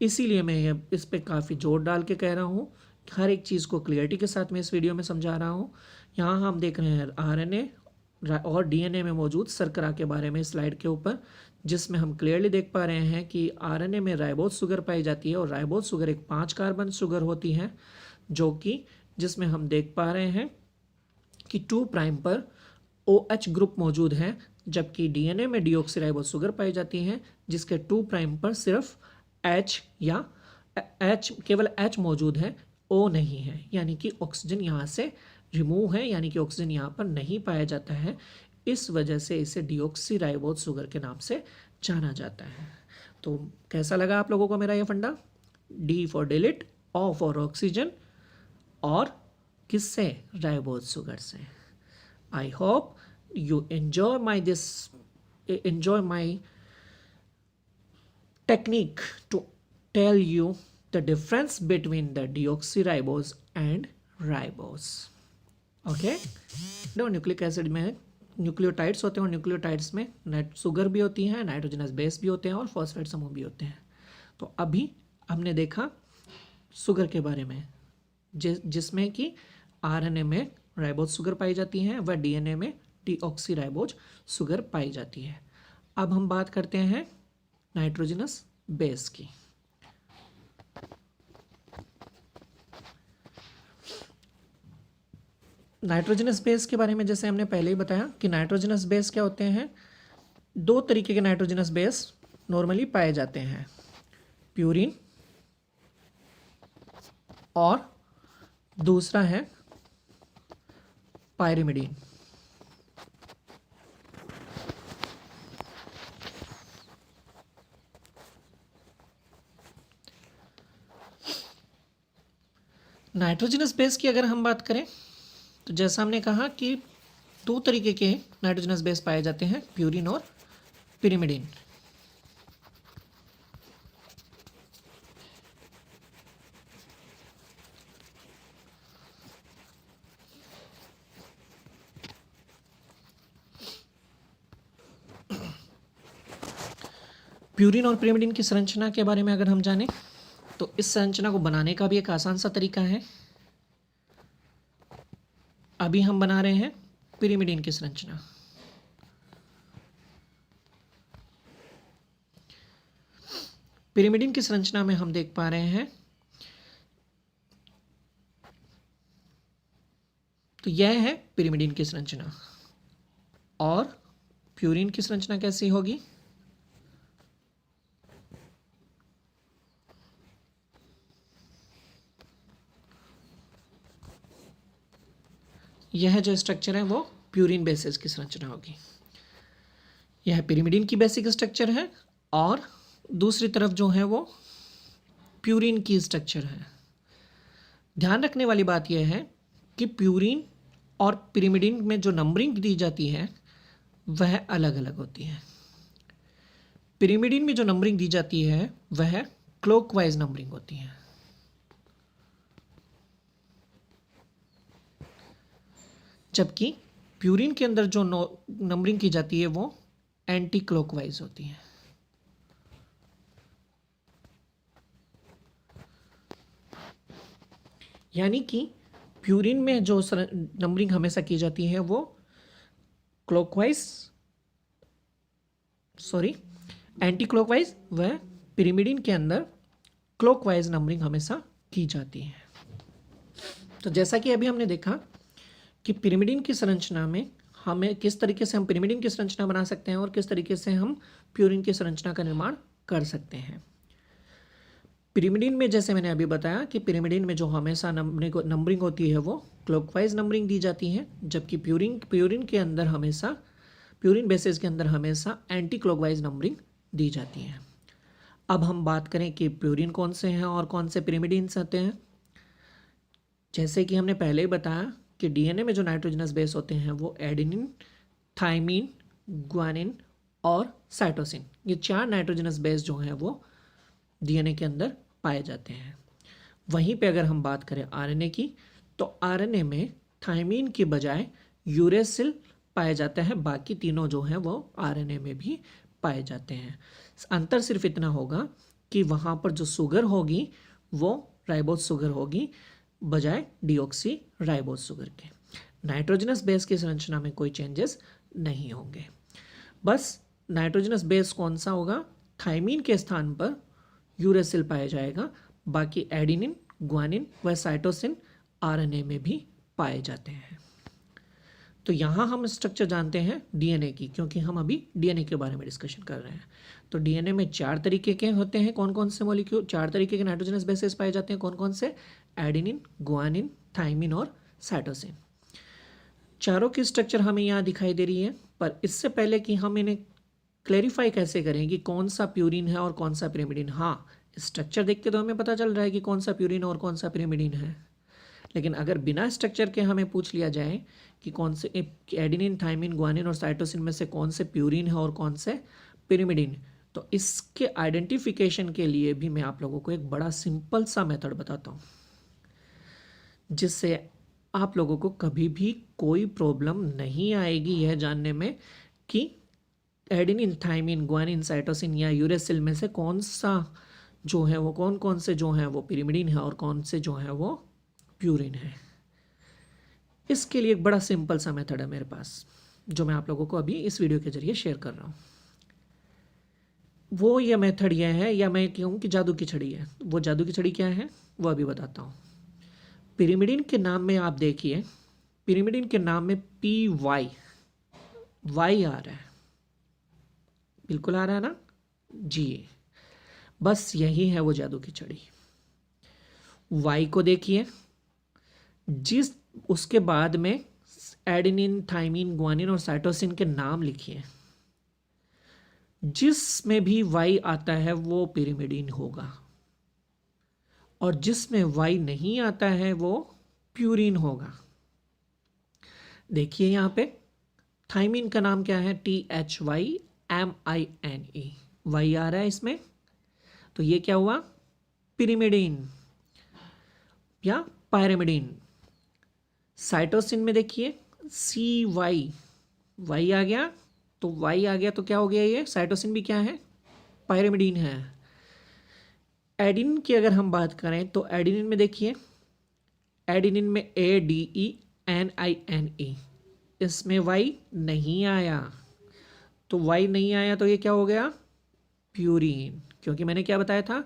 इसीलिए मैं ये इस पे काफ़ी जोर डाल के कह रहा हूँ, हर एक चीज़ को क्लियरिटी के साथ मैं इस वीडियो में समझा रहा हूँ। यहाँ हम देख रहे हैं आरएनए और डीएनए में मौजूद शर्करा के बारे में स्लाइड के ऊपर, जिसमें हम क्लियरली देख पा रहे हैं कि आरएनए में राइबोज शुगर पाई जाती है और राइबोज शुगर एक 5 कार्बन शुगर होती है, जो कि जिसमें हम देख पा रहे हैं कि 2 प्राइम पर OH ग्रुप मौजूद है, जबकि डीएनए में डीऑक्सीराइबोज शुगर पाई जाती है जिसके 2 प्राइम पर सिर्फ H या H केवल H मौजूद है, O नहीं है, यानी कि ऑक्सीजन यहाँ से रिमूव है, यानी कि ऑक्सीजन यहाँ पर नहीं पाया जाता है। इस वजह से इसे डीऑक्सीराइबोज शुगर के नाम से जाना जाता है। तो कैसा लगा आप लोगों को मेरा ये फंडा? D for delete, O for oxygen, और किससे? राइबोज शुगर से। I hope you enjoy my technique to tell you the difference between the deoxyribose and ribose. Okay? no, nucleic acid में न्यूक्लियोटाइड्स होते हैं और न्यूक्लियोटाइड्स में शुगर भी होती है, नाइट्रोजनस बेस भी होते हैं और फॉस्फेट समूह भी होते हैं। तो अभी हमने देखा शुगर के बारे में, जिसमें कि आरएनए में राइबोज शुगर पाई जाती है व डीएनए में डीऑक्सीराइबोज शुगर पाई जाती है। अब हम बात करते हैं नाइट्रोजनस बेस की। नाइट्रोजनस बेस के बारे में जैसे हमने पहले ही बताया कि नाइट्रोजनस बेस क्या होते हैं। 2 तरीके के नाइट्रोजनस बेस नॉर्मली पाए जाते हैं, प्यूरिन और दूसरा है पायरिमिडीन। नाइट्रोजनस बेस की अगर हम बात करें तो जैसा हमने कहा कि 2 तरीके के नाइट्रोजनस बेस पाए जाते हैं, प्यूरिन और पिरिमिडीन। प्यूरिन और पिरिमिडीन की संरचना के बारे में अगर हम जानें तो इस संरचना को बनाने का भी एक आसान सा तरीका है। अभी हम बना रहे हैं पिरिमिडीन की संरचना। पिरिमिडीन की संरचना में हम देख पा रहे हैं तो यह है पिरिमिडीन की संरचना, और प्यूरिन की संरचना कैसी होगी? यह जो स्ट्रक्चर है वो प्यूरिन बेसिस की संरचना होगी। यह पिरिमिडीन की बेसिक स्ट्रक्चर है और दूसरी तरफ जो है वो प्यूरिन की स्ट्रक्चर है। ध्यान रखने वाली बात यह है कि प्यूरिन और पिरिमिडीन में जो नंबरिंग दी जाती है वह अलग अलग होती है। पिरिमिडीन में जो नंबरिंग दी जाती है वह क्लॉकवाइज नंबरिंग होती है, जबकि प्यूरिन के अंदर जो नंबरिंग की जाती है वो एंटी क्लॉकवाइज होती है। यानी कि प्यूरिन में जो नंबरिंग हमेशा की जाती है वो एंटी क्लॉकवाइज, वह पिरिमिडीन के अंदर क्लॉकवाइज नंबरिंग हमेशा की जाती है। तो जैसा कि अभी हमने देखा कि पिरिमिडिन की संरचना में हमें किस तरीके से हम पिरिमिडिन की संरचना बना सकते हैं और किस तरीके से हम प्यूरिन की संरचना का निर्माण कर सकते हैं। पिरिमिडिन में जैसे मैंने अभी बताया कि पिरिमिडिन में जो हमेशा नंबरिंग होती है वो क्लॉकवाइज नंबरिंग दी जाती है, जबकि प्यूरिन के अंदर हमेशा प्यूरिन बेसिस के अंदर हमेशा एंटी क्लॉकवाइज नंबरिंग दी जाती है। अब हम बात करें कि प्यूरिन कौन से हैं और कौन से पिरिमिडिन्स आते हैं। जैसे कि हमने पहले ही बताया कि डीएनए में जो नाइट्रोजनस बेस होते हैं वो एडेनिन, थाइमिन, ग्वानिन और साइटोसिन, ये 4 नाइट्रोजनस बेस जो हैं वो डीएनए के अंदर पाए जाते हैं। वहीं पे अगर हम बात करें आरएनए की, तो आरएनए में थाइमिन की बजाय यूरेसिल पाया जाता है, बाकी तीनों जो हैं वो आरएनए में भी पाए जाते हैं। अंतर सिर्फ इतना होगा कि वहाँ पर जो शुगर होगी वो राइबोस शुगर होगी बजाय डीऑक्सी राइबोस शुगर के। नाइट्रोजनस बेस की संरचना में कोई चेंजेस नहीं होंगे। बस नाइट्रोजनस बेस कौन सा होगा, थाइमिन के स्थान पर यूरेसिल पाया जाएगा, बाकी एडेनिन, ग्वानिन व साइटोसिन आरएनए में भी पाए जाते हैं। तो यहाँ हम स्ट्रक्चर जानते हैं डीएनए की, क्योंकि हम अभी डीएनए के बारे में डिस्कशन कर रहे हैं। तो डीएनए में 4 तरीके के होते हैं। कौन कौन से मॉलिक्यूल, 4 तरीके के नाइट्रोजनस बेसेस पाए जाते हैं। कौन कौन से, एडेनिन, ग्वानिन, थाइमिन और साइटोसिन। चारों की स्ट्रक्चर हमें यहाँ दिखाई दे रही है, पर इससे पहले कि हम इन्हें क्लैरिफाई कैसे करें कि कौन सा प्यूरिन है और कौन सा पिरिमिडिन। हाँ, स्ट्रक्चर देख के तो हमें पता चल रहा है कि कौन सा प्यूरिन और कौन सा पिरिमिडिन है, लेकिन अगर बिना स्ट्रक्चर के हमें पूछ लिया जाए कि कौन से एडेनिन, थाइमिन, ग्वानिन और साइटोसिन में से कौन से प्यूरिन है और कौन से पिरिमिडिन, तो इसके आइडेंटिफिकेशन के लिए भी मैं आप लोगों को एक बड़ा सिंपल सा मेथड बताता हूँ, जिससे आप लोगों को कभी भी कोई प्रॉब्लम नहीं आएगी यह जानने में कि एडेनिन, थाइमिन, ग्वानिन, साइटोसिन या यूरेसिल में से कौन सा जो है वो कौन कौन से जो हैं वो पिरिमिडिन है और कौन से जो हैं वो प्यूरिन है। इसके लिए एक बड़ा सिंपल सा मेथड है मेरे पास, जो मैं आप लोगों को अभी इस वीडियो के जरिए शेयर कर रहा हूँ। वो ये मेथड यह है, या मैं कहूँ कि जादू की छड़ी है। वो जादू की छड़ी क्या है वो अभी बताता हूँ। पिरिमिडिन के नाम में आप देखिए, पिरिमिडिन के नाम में PY वाई आ रहा है, बिल्कुल आ रहा है ना जी। बस यही है वो जादू की छड़ी। वाई को देखिए, जिस उसके बाद में एडेनिन, थाइमिन, ग्वानिन और साइटोसिन के नाम लिखिए, जिसमें भी वाई आता है वो पिरिमिडिन होगा, और जिसमें वाई नहीं आता है वो प्यूरिन होगा। देखिए यहाँ पे थाइमिन का नाम क्या है, THYMINE, वाई आ रहा है इसमें, तो ये क्या हुआ, पिरिमिडिन या पायरिमिडिन। साइटोसिन में देखिए CY, वाई आ गया, तो वाई आ गया तो क्या हो गया, ये साइटोसिन भी क्या है, पायरिमिडिन है। एडेनिन की अगर हम बात करें तो एडेनिन में देखिए, एडेनिन में ADENINE, इसमें वाई नहीं आया, तो वाई नहीं आया तो ये क्या हो गया, प्यूरिन। क्योंकि मैंने क्या बताया था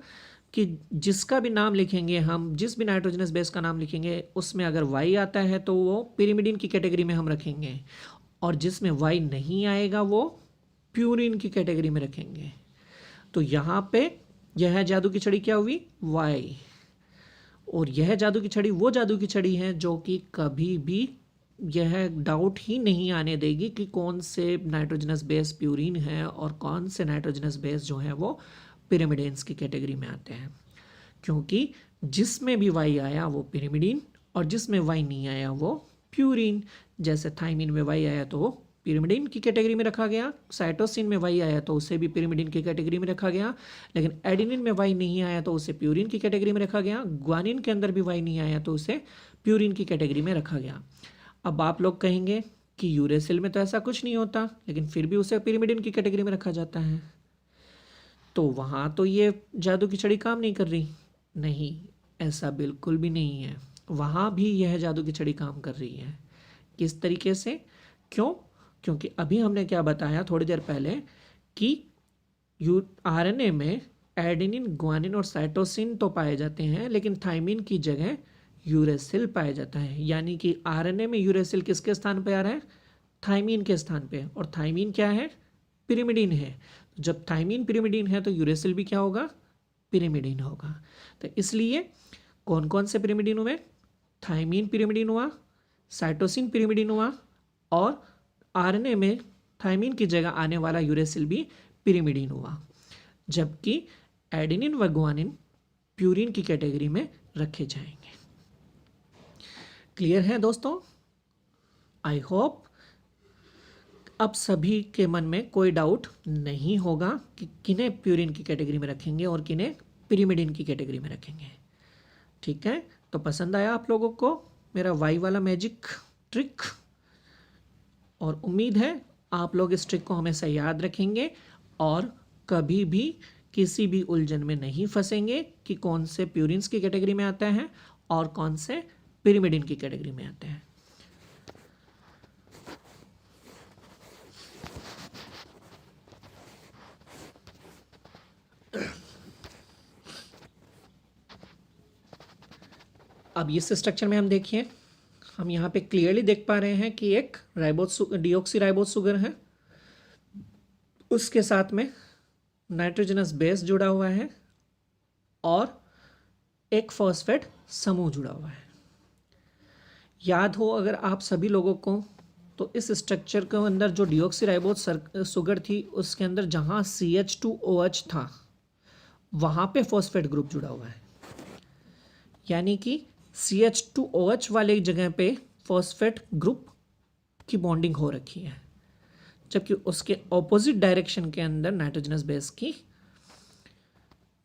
कि जिसका भी नाम लिखेंगे हम, जिस भी नाइट्रोजनस बेस का नाम लिखेंगे उसमें अगर वाई आता है तो वो पिरिमिडिन की कैटेगरी में हम रखेंगे, और जिसमें वाई नहीं आएगा वो प्यूरिन की कैटेगरी में रखेंगे। तो यहाँ पे यह जादू की छड़ी क्या हुई, वाई। और यह जादू की छड़ी वो जादू की छड़ी है जो कि कभी भी यह डाउट ही नहीं आने देगी कि कौन से नाइट्रोजनस बेस प्यूरिन है और कौन से नाइट्रोजनस बेस जो है वो पिरिमिडिन्स की कैटेगरी में आते हैं। क्योंकि जिसमें भी वाई आया वो पिरिमिडिन, और जिसमें वाई नहीं आया वो प्यूरिन। जैसे थाइमिन में वाई आया तो वो पिरिमिडिन की कैटेगरी में रखा गया, साइटोसिन में वाई आया तो उसे भी पिरिमिडिन की कैटेगरी में रखा गया, लेकिन एडेनिन में वाई नहीं आया तो उसे प्यूरिन की कैटेगरी में रखा गया। ग्वानिन के अंदर भी वाई नहीं आया तो उसे प्यूरिन की कैटेगरी में रखा गया। अब आप लोग कहेंगे कि यूरेसिल में तो ऐसा कुछ नहीं होता, लेकिन फिर भी उसे पिरिमिडिन की कैटेगरी में रखा जाता है, तो वहाँ तो ये जादू की छड़ी काम नहीं कर रही। नहीं, ऐसा बिल्कुल भी नहीं है, वहाँ भी यह जादू की छड़ी काम कर रही है। किस तरीके से, क्यों, क्योंकि अभी हमने क्या बताया थोड़ी देर पहले कि आरएनए में एडेनिन, ग्वानिन और साइटोसिन तो पाए जाते हैं, लेकिन थाइमिन की जगह यूरेसिल पाया जाता है। यानी कि आरएनए में यूरेसिल किसके स्थान पे आ रहा है? थाइमिन के स्थान पे। और थाइमिन क्या है? पिरिमिडिन है। जब थाइमिन पिरिमिडिन है तो यूरेसिल भी क्या होगा? पिरिमिडिन होगा। तो इसलिए कौन कौन से पिरिमिडिन हुए? थाइमिन पिरिमिडिन हुआ, साइटोसिन पिरिमिडिन हुआ, और आरएनए में थाइमिन की जगह आने वाला यूरेसिल भी पिरिमिडिन हुआ। जबकि एडेनिन व ग्वानिन प्यूरिन की कैटेगरी में रखे जाएंगे। क्लियर है दोस्तों? आई होप अब सभी के मन में कोई डाउट नहीं होगा कि किन्हें प्यूरिन की कैटेगरी में रखेंगे और किन्हें पिरिमिडिन की कैटेगरी में रखेंगे। ठीक है, तो पसंद आया आप लोगों को मेरा वाई वाला मैजिक ट्रिक? और उम्मीद है आप लोग इस ट्रिक को हमेशा याद रखेंगे और कभी भी किसी भी उलझन में नहीं फंसेंगे कि कौन से प्यूरिन्स की कैटेगरी में आता है और कौन से पिरिमिडिन की कैटेगरी में आते हैं। अब इस स्ट्रक्चर में हम देखिए, हम यहाँ पे क्लियरली देख पा रहे हैं कि एक डीऑक्सी राइबोस शुगर है, उसके साथ में नाइट्रोजनस बेस जुड़ा हुआ है और एक फॉस्फेट समूह जुड़ा हुआ है। याद हो अगर आप सभी लोगों को, तो इस स्ट्रक्चर के अंदर जो डीऑक्सी राइबोस शुगर थी उसके अंदर जहाँ CH2OH था वहाँ पे फॉस्फेट ग्रुप जुड़ा हुआ है। यानी कि CH2OH वाले जगह पे फॉस्फेट ग्रुप की बॉन्डिंग हो रखी है, जबकि उसके ऑपोजिट डायरेक्शन के अंदर नाइट्रोजनस बेस की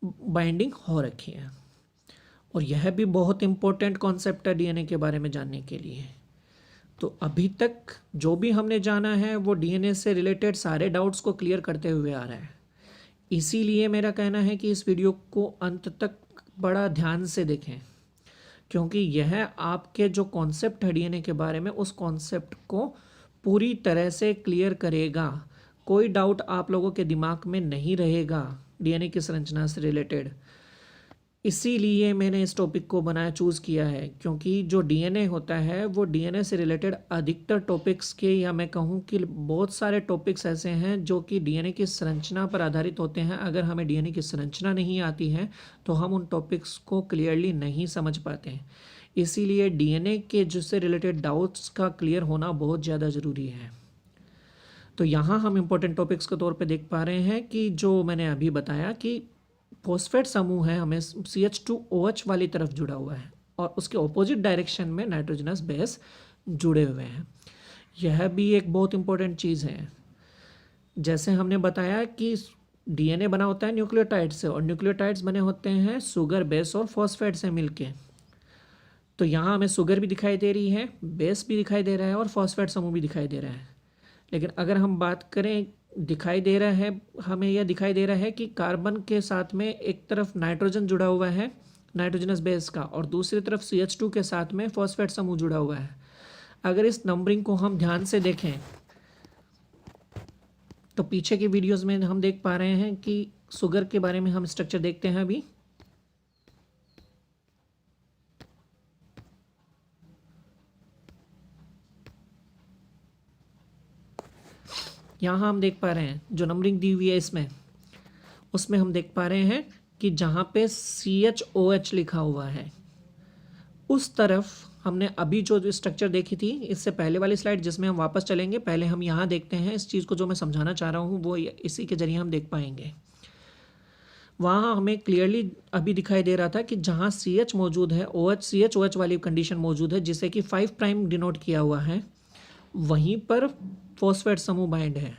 बाइंडिंग हो रखी है। और यह भी बहुत इंपॉर्टेंट कॉन्सेप्ट है डीएनए के बारे में जानने के लिए। तो अभी तक जो भी हमने जाना है वो डीएनए से रिलेटेड सारे डाउट्स को क्लियर करते हुए आ रहा है। इसीलिए मेरा कहना है कि इस वीडियो को अंत तक बड़ा ध्यान से देखें, क्योंकि यह आपके जो कॉन्सेप्ट है डीएनए के बारे में उस कॉन्सेप्ट को पूरी तरह से क्लियर करेगा। कोई डाउट आप लोगों के दिमाग में नहीं रहेगा डीएनए की संरचना से रिलेटेड। इसीलिए मैंने इस टॉपिक को चूज़ किया है, क्योंकि जो डीएनए होता है वो डीएनए से रिलेटेड अधिकतर टॉपिक्स के, या मैं कहूँ कि बहुत सारे टॉपिक्स ऐसे हैं जो कि डीएनए की संरचना पर आधारित होते हैं। अगर हमें डीएनए की संरचना नहीं आती है तो हम उन टॉपिक्स को क्लियरली नहीं समझ पाते हैं। इसीलिए डीएनए के जिससे रिलेटेड डाउट्स का क्लियर होना बहुत ज़्यादा ज़रूरी है। तो यहाँ हम इम्पोर्टेंट टॉपिक्स के तौर पे देख पा रहे हैं कि जो मैंने अभी बताया कि फॉस्फेट समूह है हमें CH2OH वाली तरफ जुड़ा हुआ है और उसके ऑपोजिट डायरेक्शन में नाइट्रोजनस बेस जुड़े हुए हैं। यह भी एक बहुत इंपॉर्टेंट चीज़ है। जैसे हमने बताया कि डीएनए बना होता है न्यूक्लियोटाइड से, और न्यूक्लियोटाइड्स बने होते हैं शुगर, बेस और फॉस्फेट से मिलके। तो यहाँ हमें शुगर भी दिखाई दे रही है, बेस भी दिखाई दे रहा है और फॉस्फेट समूह भी दिखाई दे रहा है। लेकिन अगर हम बात करें, दिखाई दे रहा है, हमें यह दिखाई दे रहा है कि कार्बन के साथ में एक तरफ नाइट्रोजन जुड़ा हुआ है नाइट्रोजनस बेस का, और दूसरी तरफ CH2 के साथ में फॉस्फेट समूह जुड़ा हुआ है। अगर इस नंबरिंग को हम ध्यान से देखें तो पीछे के वीडियोस में हम देख पा रहे हैं कि शुगर के बारे में हम स्ट्रक्चर देखते हैं। अभी यहाँ हम देख पा रहे हैं जो नंबरिंग दी हुई है इसमें, उसमें हम देख पा रहे हैं कि जहाँ पे CHOH लिखा हुआ है उस तरफ हमने अभी जो स्ट्रक्चर देखी थी इससे पहले वाली स्लाइड, जिसमें हम वापस चलेंगे, पहले हम यहाँ देखते हैं इस चीज़ को। जो मैं समझाना चाह रहा हूँ वो इसी के जरिए हम देख पाएंगे। वहाँ हमें क्लियरली अभी दिखाई दे रहा था कि जहाँ CH मौजूद है, CHOH वाली कंडीशन मौजूद है जिसे कि 5' डिनोट किया हुआ है, वहीं पर फॉस्फेट समूह बाइंड है।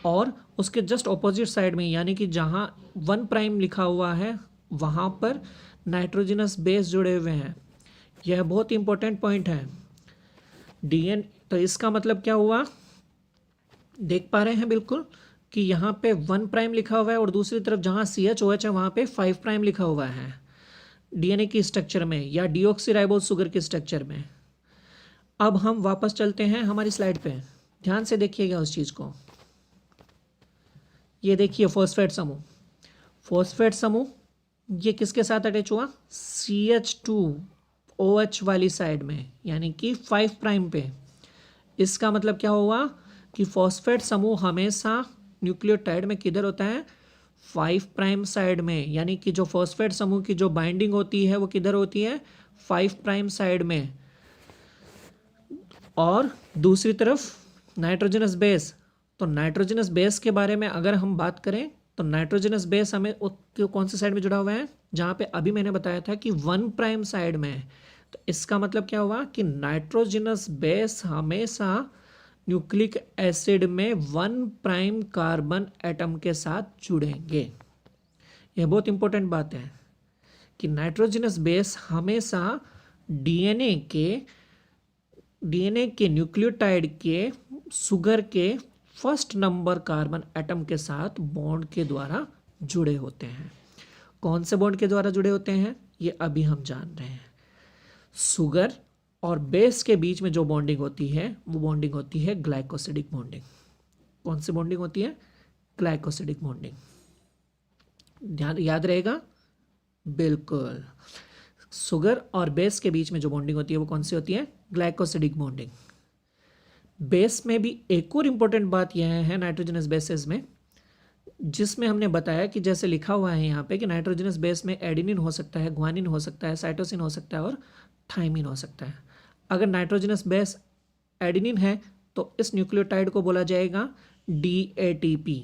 और उसके जस्ट ऑपोजिट साइड में, यानी कि जहाँ 1' लिखा हुआ है, वहाँ पर नाइट्रोजनस बेस जुड़े हुए हैं। यह बहुत इंपॉर्टेंट पॉइंट है। डीएन तो इसका मतलब क्या हुआ, देख पा रहे हैं बिल्कुल कि यहाँ पे 1' लिखा हुआ है और दूसरी तरफ जहाँ CHOH है वहाँ पे 5' लिखा हुआ है डीएनए की स्ट्रक्चर में या डीऑक्सी राइबोस शुगर के स्ट्रक्चर में। अब हम वापस चलते हैं हमारी स्लाइड पे, ध्यान से देखिएगा उस चीज़ को। ये देखिए फॉस्फेट समूह, फॉस्फेट समूह ये किसके साथ अटैच हुआ, CH2OH वाली साइड में, यानी कि 5 प्राइम पे। इसका मतलब क्या हुआ कि फॉस्फेट समूह हमेशा न्यूक्लियोटाइड में किधर होता है, 5 प्राइम साइड में, यानी कि जो फॉस्फेट समूह की जो बाइंडिंग होती है वो किधर होती है, 5 प्राइम साइड में। और दूसरी तरफ नाइट्रोजनस बेस, तो नाइट्रोजनस बेस के बारे में अगर हम बात करें तो नाइट्रोजनस बेस हमें कौन सी साइड में जुड़ा हुआ है, जहाँ पे अभी मैंने बताया था कि 1 प्राइम साइड में है। तो इसका मतलब क्या हुआ कि नाइट्रोजनस बेस हमेशा न्यूक्लिक एसिड में 1 प्राइम कार्बन एटम के साथ जुड़ेंगे। यह बहुत इंपॉर्टेंट बात है कि नाइट्रोजनस बेस हमेशा डीएनए के न्यूक्लियोटाइड के शुगर के फर्स्ट नंबर कार्बन एटम के साथ बॉन्ड के द्वारा जुड़े होते हैं। कौन से बॉन्ड के द्वारा जुड़े होते हैं ये अभी हम जान रहे हैं। शुगर और बेस के बीच में जो बॉन्डिंग होती है वो बॉन्डिंग होती है ग्लाइकोसिडिक बॉन्डिंग। कौन सी बॉन्डिंग होती है, ग्लाइकोसिडिक बॉन्डिंग। याद रहेगा, बिल्कुल। शुगर और बेस के बीच में जो बॉन्डिंग होती है वो कौन सी होती है, ग्लाइकोसिडिक बॉन्डिंग। बेस में भी एक और इम्पोर्टेंट बात यह है नाइट्रोजनस बेसेस में, जिसमें हमने बताया कि जैसे लिखा हुआ है यहाँ पे कि नाइट्रोजनस बेस में एडेनिन हो सकता है, ग्वानिन हो सकता है, साइटोसिन हो सकता है और थाइमिन हो सकता है। अगर नाइट्रोजनस बेस एडेनिन है तो इस न्यूक्लियोटाइड को बोला जाएगा DATP।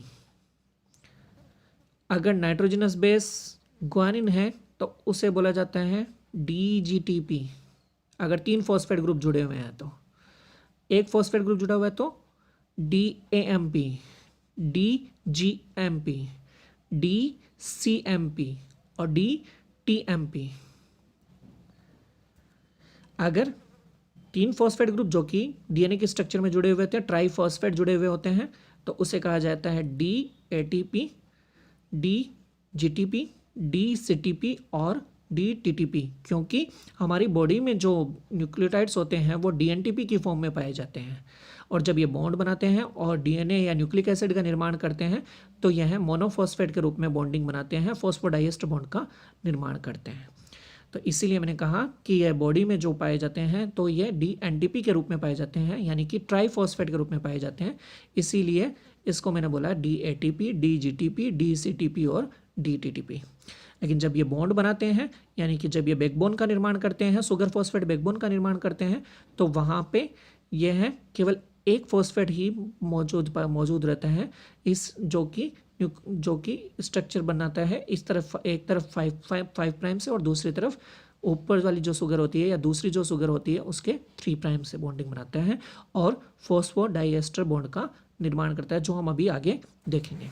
अगर नाइट्रोजनस बेस ग्वानिन है तो उसे बोला जाता है DGTP। अगर 3 फॉस्फेट ग्रुप जुड़े हुए हैं तो, एक फॉस्फेट ग्रुप जुड़ा हुआ है तो DAMP, DGMP, DCMP और DTMP। अगर 3 फॉस्फेट ग्रुप जो कि डीएनए के स्ट्रक्चर में जुड़े हुए होते हैं, ट्राई फॉस्फेट जुड़े हुए होते हैं, तो उसे कहा जाता है DATP, DGTP, DCTP और DTTP। क्योंकि हमारी बॉडी में जो न्यूक्लियोटाइड्स होते हैं वो DNTP की फॉर्म में पाए जाते हैं, और जब ये बॉन्ड बनाते हैं और डीएनए या न्यूक्लिक एसिड का निर्माण करते हैं तो यह मोनोफॉस्फेट के रूप में बॉन्डिंग बनाते हैं, फॉस्फोडाइएस्टर बॉन्ड का निर्माण करते हैं। तो इसीलिए मैंने कहा कि यह बॉडी में जो पाए जाते हैं तो ये DNTP के रूप में पाए जाते हैं, यानी कि ट्राईफॉस्फेट के रूप में पाए जाते हैं। इसीलिए इसको मैंने बोला DATP, DGTP, DCTP और DTTP। लेकिन जब ये बॉन्ड बनाते हैं, यानी कि जब ये बैकबोन का निर्माण करते हैं, शुगर फॉस्फेट बैकबोन का निर्माण करते हैं, तो वहाँ पे यह है केवल एक फॉस्फेट ही मौजूद रहता है, इस जो कि स्ट्रक्चर बनाता है। इस तरफ एक तरफ 5 प्राइम से और दूसरी तरफ ऊपर वाली जो शुगर होती है या दूसरी जो शुगर होती है उसके 3 प्राइम से बॉन्डिंग बनाता है और फॉस्फोडाइएस्टर बॉन्ड का निर्माण करता है, जो हम अभी आगे देखेंगे।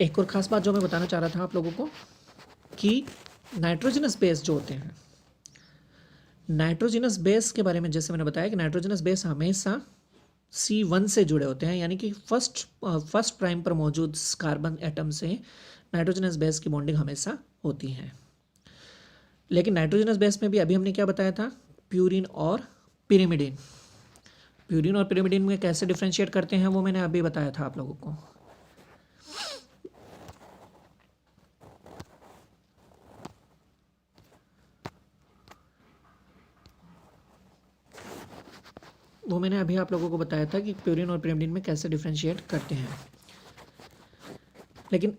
एक और ख़ास बात जो मैं बताना चाह रहा था आप लोगों को कि नाइट्रोजनस बेस जो होते हैं, नाइट्रोजनस बेस के बारे में जैसे मैंने बताया कि नाइट्रोजनस बेस हमेशा C1 से जुड़े होते हैं, यानी कि फर्स्ट प्राइम पर मौजूद कार्बन एटम से नाइट्रोजनस बेस की बॉन्डिंग हमेशा होती है। लेकिन नाइट्रोजनस बेस में भी अभी हमने क्या बताया था, प्यूरिन और पिरिमिडिन। प्यूरिन और पिरिमिडिन में कैसे डिफ्रेंशिएट करते हैं वो मैंने अभी बताया था आप लोगों को। वो मैंने अभी आप लोगों को बताया था कि प्यूरिन और पिरिमिडिन में कैसे डिफ्रेंशिएट करते हैं। लेकिन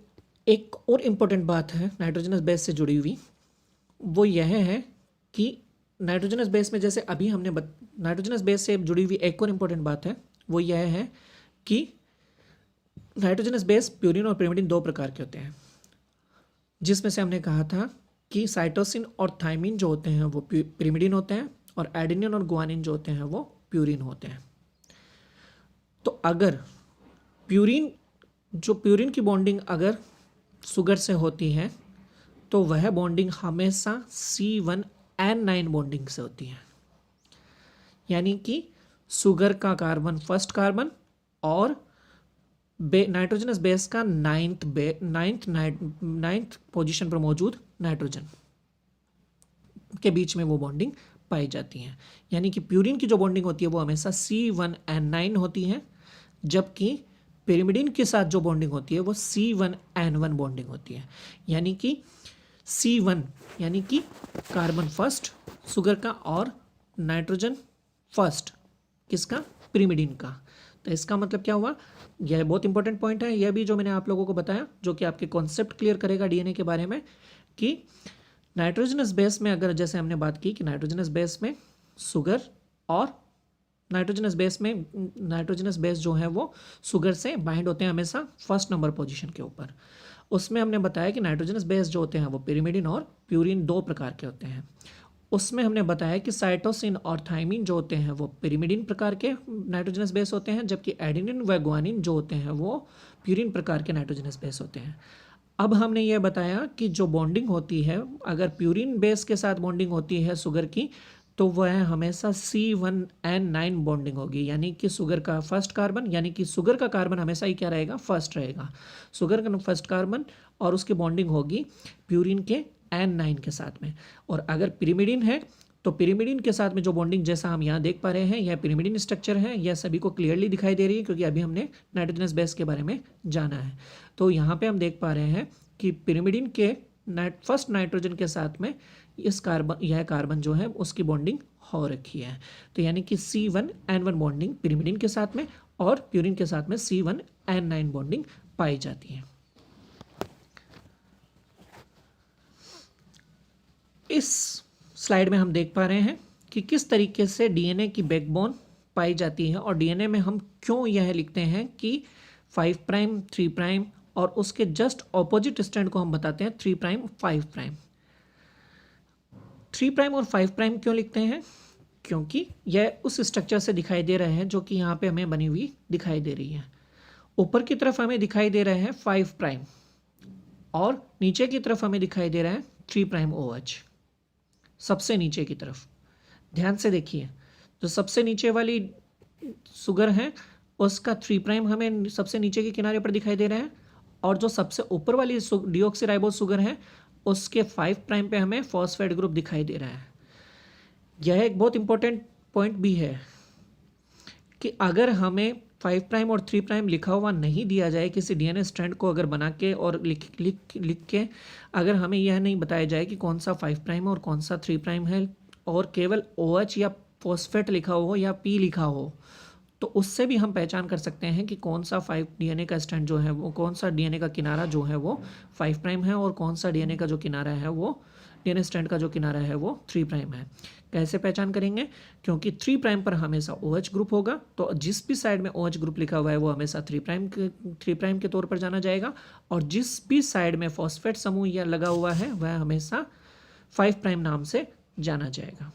एक और इम्पोर्टेंट बात है नाइट्रोजनस बेस से जुड़ी हुई, वो यह है कि नाइट्रोजनस बेस में जैसे अभी हमने नाइट्रोजनस बेस से जुड़ी हुई एक और इम्पोर्टेंट बात है, वो यह है कि नाइट्रोजनस बेस प्यूरिन और पिरिमिडिन 2 प्रकार के होते हैं, जिसमें से हमने कहा था कि साइटोसिन और थाइमिन जो होते हैं वो पिरिमिडिन होते हैं और एडेनिन और गुआनिन जो होते हैं वो प्यूरिन होते हैं। तो अगर प्यूरिन की बॉन्डिंग अगर शुगर से होती है तो वह बॉन्डिंग हमेशा C1N9 बॉन्डिंग से होती है, यानी कि शुगर का कार्बन फर्स्ट कार्बन और नाइट्रोजनस बेस का नाइन्थ पोजीशन पर मौजूद नाइट्रोजन के बीच में वो बॉन्डिंग पाई जाती हैं। यानी कि प्यूरिन की जो बॉन्डिंग होती है वो हमेशा C1N9 होती है, जबकि पिरिमिडिन के साथ जो बॉन्डिंग होती है वो C1N1 बॉन्डिंग होती है। यानी कि C1 यानी कि कार्बन फर्स्ट शुगर का और नाइट्रोजन फर्स्ट किसका, पिरिमिडिन का। तो इसका मतलब क्या हुआ, यह बहुत इंपॉर्टेंट पॉइंट है, यह भी जो मैंने आप लोगों को बताया, जो कि आपके कॉन्सेप्ट क्लियर करेगा डीएनए के बारे में, कि नाइट्रोजनस बेस में अगर जैसे हमने बात की कि नाइट्रोजनस बेस में शुगर और नाइट्रोजनस बेस जो है वो शुगर से बाइंड होते हैं हमेशा फर्स्ट नंबर पोजीशन के ऊपर। उसमें हमने बताया कि नाइट्रोजनस बेस जो होते हैं वो पिरिमिडिन और प्यूरिन दो प्रकार के होते हैं। उसमें हमने बताया कि साइटोसिन और थाइमिन जो होते हैं वो पिरिमिडिन प्रकार के नाइट्रोजनस बेस होते हैं, जबकि एडेनिन व ग्वानिन जो होते हैं वो प्यूरिन प्रकार के नाइट्रोजनस बेस होते हैं। अब हमने ये बताया कि जो बॉन्डिंग होती है, अगर प्यूरिन बेस के साथ बॉन्डिंग होती है शुगर की, तो वह हमेशा C1N9 बॉन्डिंग होगी, यानी कि शुगर का फर्स्ट कार्बन, यानी कि शुगर का कार्बन हमेशा ही क्या रहेगा, फर्स्ट रहेगा, शुगर का फर्स्ट कार्बन, और उसकी बॉन्डिंग होगी प्यूरिन के N9 के साथ में। और अगर पिरिमिडिन है तो पिरिमिडिन के साथ में जो बॉन्डिंग जैसा हम यहाँ देख पा रहे हैं, यह पिरिमिडिन स्ट्रक्चर है, यह सभी को क्लियरली दिखाई दे रही है क्योंकि अभी हमने नाइट्रोजनस बेस के बारे में जाना है। तो यहाँ पे हम देख पा रहे हैं कि पिरिमिडिन के फर्स्ट नाइट्रोजन के साथ में यह कार्बन जो है उसकी बॉन्डिंग हो रखी है। तो यानी कि C1N1 बॉन्डिंग पिरिमिडिन के साथ में और प्यूरिन के साथ में C1N9 बॉन्डिंग पाई जाती है। इस स्लाइड में हम देख पा रहे हैं कि किस तरीके से डीएनए की बैकबोन पाई जाती है, और डीएनए में हम क्यों यह लिखते हैं कि 5 प्राइम 3 प्राइम, और उसके जस्ट ऑपोजिट स्टैंड को हम बताते हैं 3 प्राइम 5 प्राइम। 3 प्राइम और 5 प्राइम क्यों लिखते हैं, क्योंकि यह उस स्ट्रक्चर से दिखाई दे रहे हैं जो कि यहाँ पे हमें बनी हुई दिखाई दे रही है। ऊपर की तरफ हमें दिखाई दे रहे हैं 5 प्राइम और नीचे की तरफ हमें दिखाई दे रहा है 3 प्राइम OH। सबसे नीचे की तरफ ध्यान से देखिए, जो सबसे नीचे वाली शुगर है उसका 3 प्राइम हमें सबसे नीचे के किनारे पर दिखाई दे रहा है, और जो सबसे ऊपर वाली डीऑक्सीराइबोज शुगर है उसके 5 प्राइम पे हमें फॉस्फेट ग्रुप दिखाई दे रहा है। यह एक बहुत इंपॉर्टेंट पॉइंट भी है कि अगर हमें 5 प्राइम और 3 प्राइम लिखा हुआ नहीं दिया जाए किसी डीएनए स्ट्रैंड को अगर बना के और लिख के, अगर हमें यह नहीं बताया जाए कि कौन सा 5 प्राइम और कौन सा 3 प्राइम है, और केवल OH या फॉस्फेट लिखा हो या P लिखा हो, तो उससे भी हम पहचान कर सकते हैं कि कौन सा 5 डीएनए का स्ट्रैंड जो है वो, कौन सा डीएनए का किनारा जो है वो 5 प्राइम है और कौन सा डीएनए का जो किनारा है वो, डीएनए स्ट्रैंड का जो किनारा है वो 3 प्राइम है। कैसे पहचान करेंगे, क्योंकि 3 प्राइम पर हमेशा OH ग्रुप होगा, तो जिस भी साइड में OH ग्रुप लिखा हुआ है वो हमेशा 3 प्राइम के तौर पर जाना जाएगा, और जिस भी साइड में फॉस्फेट समूह या लगा हुआ है वह हमेशा 5 प्राइम नाम से जाना जाएगा।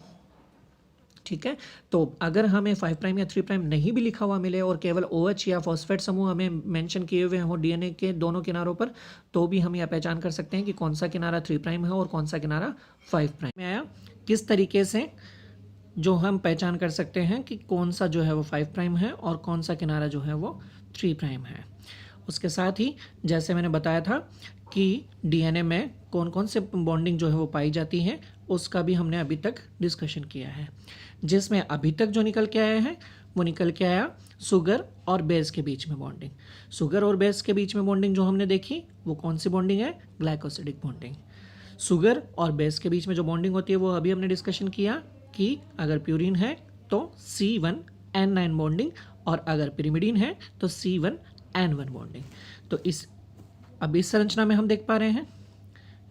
ठीक है, तो अगर हमें 5 प्राइम या 3 प्राइम नहीं भी लिखा हुआ मिले और केवल OH या फॉस्फेट समूह हमें मेंशन किए हुए हों डीएनए के दोनों किनारों पर, तो भी हम यह पहचान कर सकते हैं कि कौन सा किनारा 3 प्राइम है और कौन सा किनारा 5 प्राइम में आया। किस तरीके से जो हम पहचान कर सकते हैं कि कौन सा जो है वो 5 प्राइम है और कौन सा किनारा जो है वो 3 प्राइम है। उसके साथ ही जैसे मैंने बताया था कि डीएनए में कौन कौन से बॉन्डिंग जो है वो पाई जाती है, उसका भी हमने अभी तक डिस्कशन किया है, जिसमें अभी तक जो निकल के आया है वो निकल के आया शुगर और बेस के बीच में बॉन्डिंग। शुगर और बेस के बीच में बॉन्डिंग जो हमने देखी वो कौन सी बॉन्डिंग है, ग्लाइकोसिडिक बॉन्डिंग। शुगर और बेस के बीच में जो बॉन्डिंग होती है वो अभी हमने डिस्कशन किया कि अगर प्यूरिन है तो C1N9 बॉन्डिंग, और अगर पिरिमिडिन है तो C1N1 बॉन्डिंग। तो अब इस संरचना में हम देख पा रहे हैं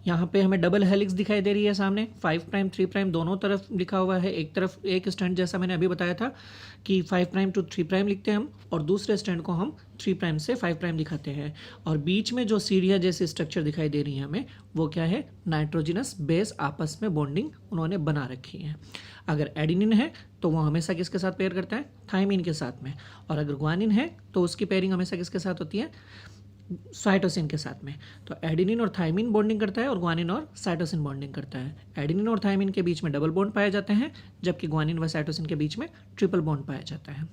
यहाँ पे हमें डबल हेलिक्स दिखाई दे रही है सामने, 5 प्राइम 3 प्राइम दोनों तरफ लिखा हुआ है। एक तरफ एक स्टैंड जैसा मैंने अभी बताया था कि 5 प्राइम टू 3 प्राइम लिखते हैं हम, और दूसरे स्टैंड को हम 3 प्राइम से 5 प्राइम दिखाते हैं, और बीच में जो सीढ़ियाँ जैसी स्ट्रक्चर दिखाई दे रही है हमें, वो क्या है, नाइट्रोजनस बेस आपस में बॉन्डिंग उन्होंने बना रखी है। अगर एडिनिन है तो वो हमेशा किसके साथ पेयर करता है, थाइमिन के साथ में, और अगर ग्वानिन है तो उसकी पेयरिंग हमेशा किसके साथ होती है, साइटोसिन के साथ में। तो एडेनिन और थाइमिन बॉन्डिंग करता है और ग्वानिन और साइटोसिन बॉन्डिंग करता है। एडेनिन और थाइमिन के बीच में डबल बॉन्ड पाए जाते हैं, जबकि ग्वानिन व साइटोसिन के बीच में ट्रिपल बॉन्ड पाया जाता है।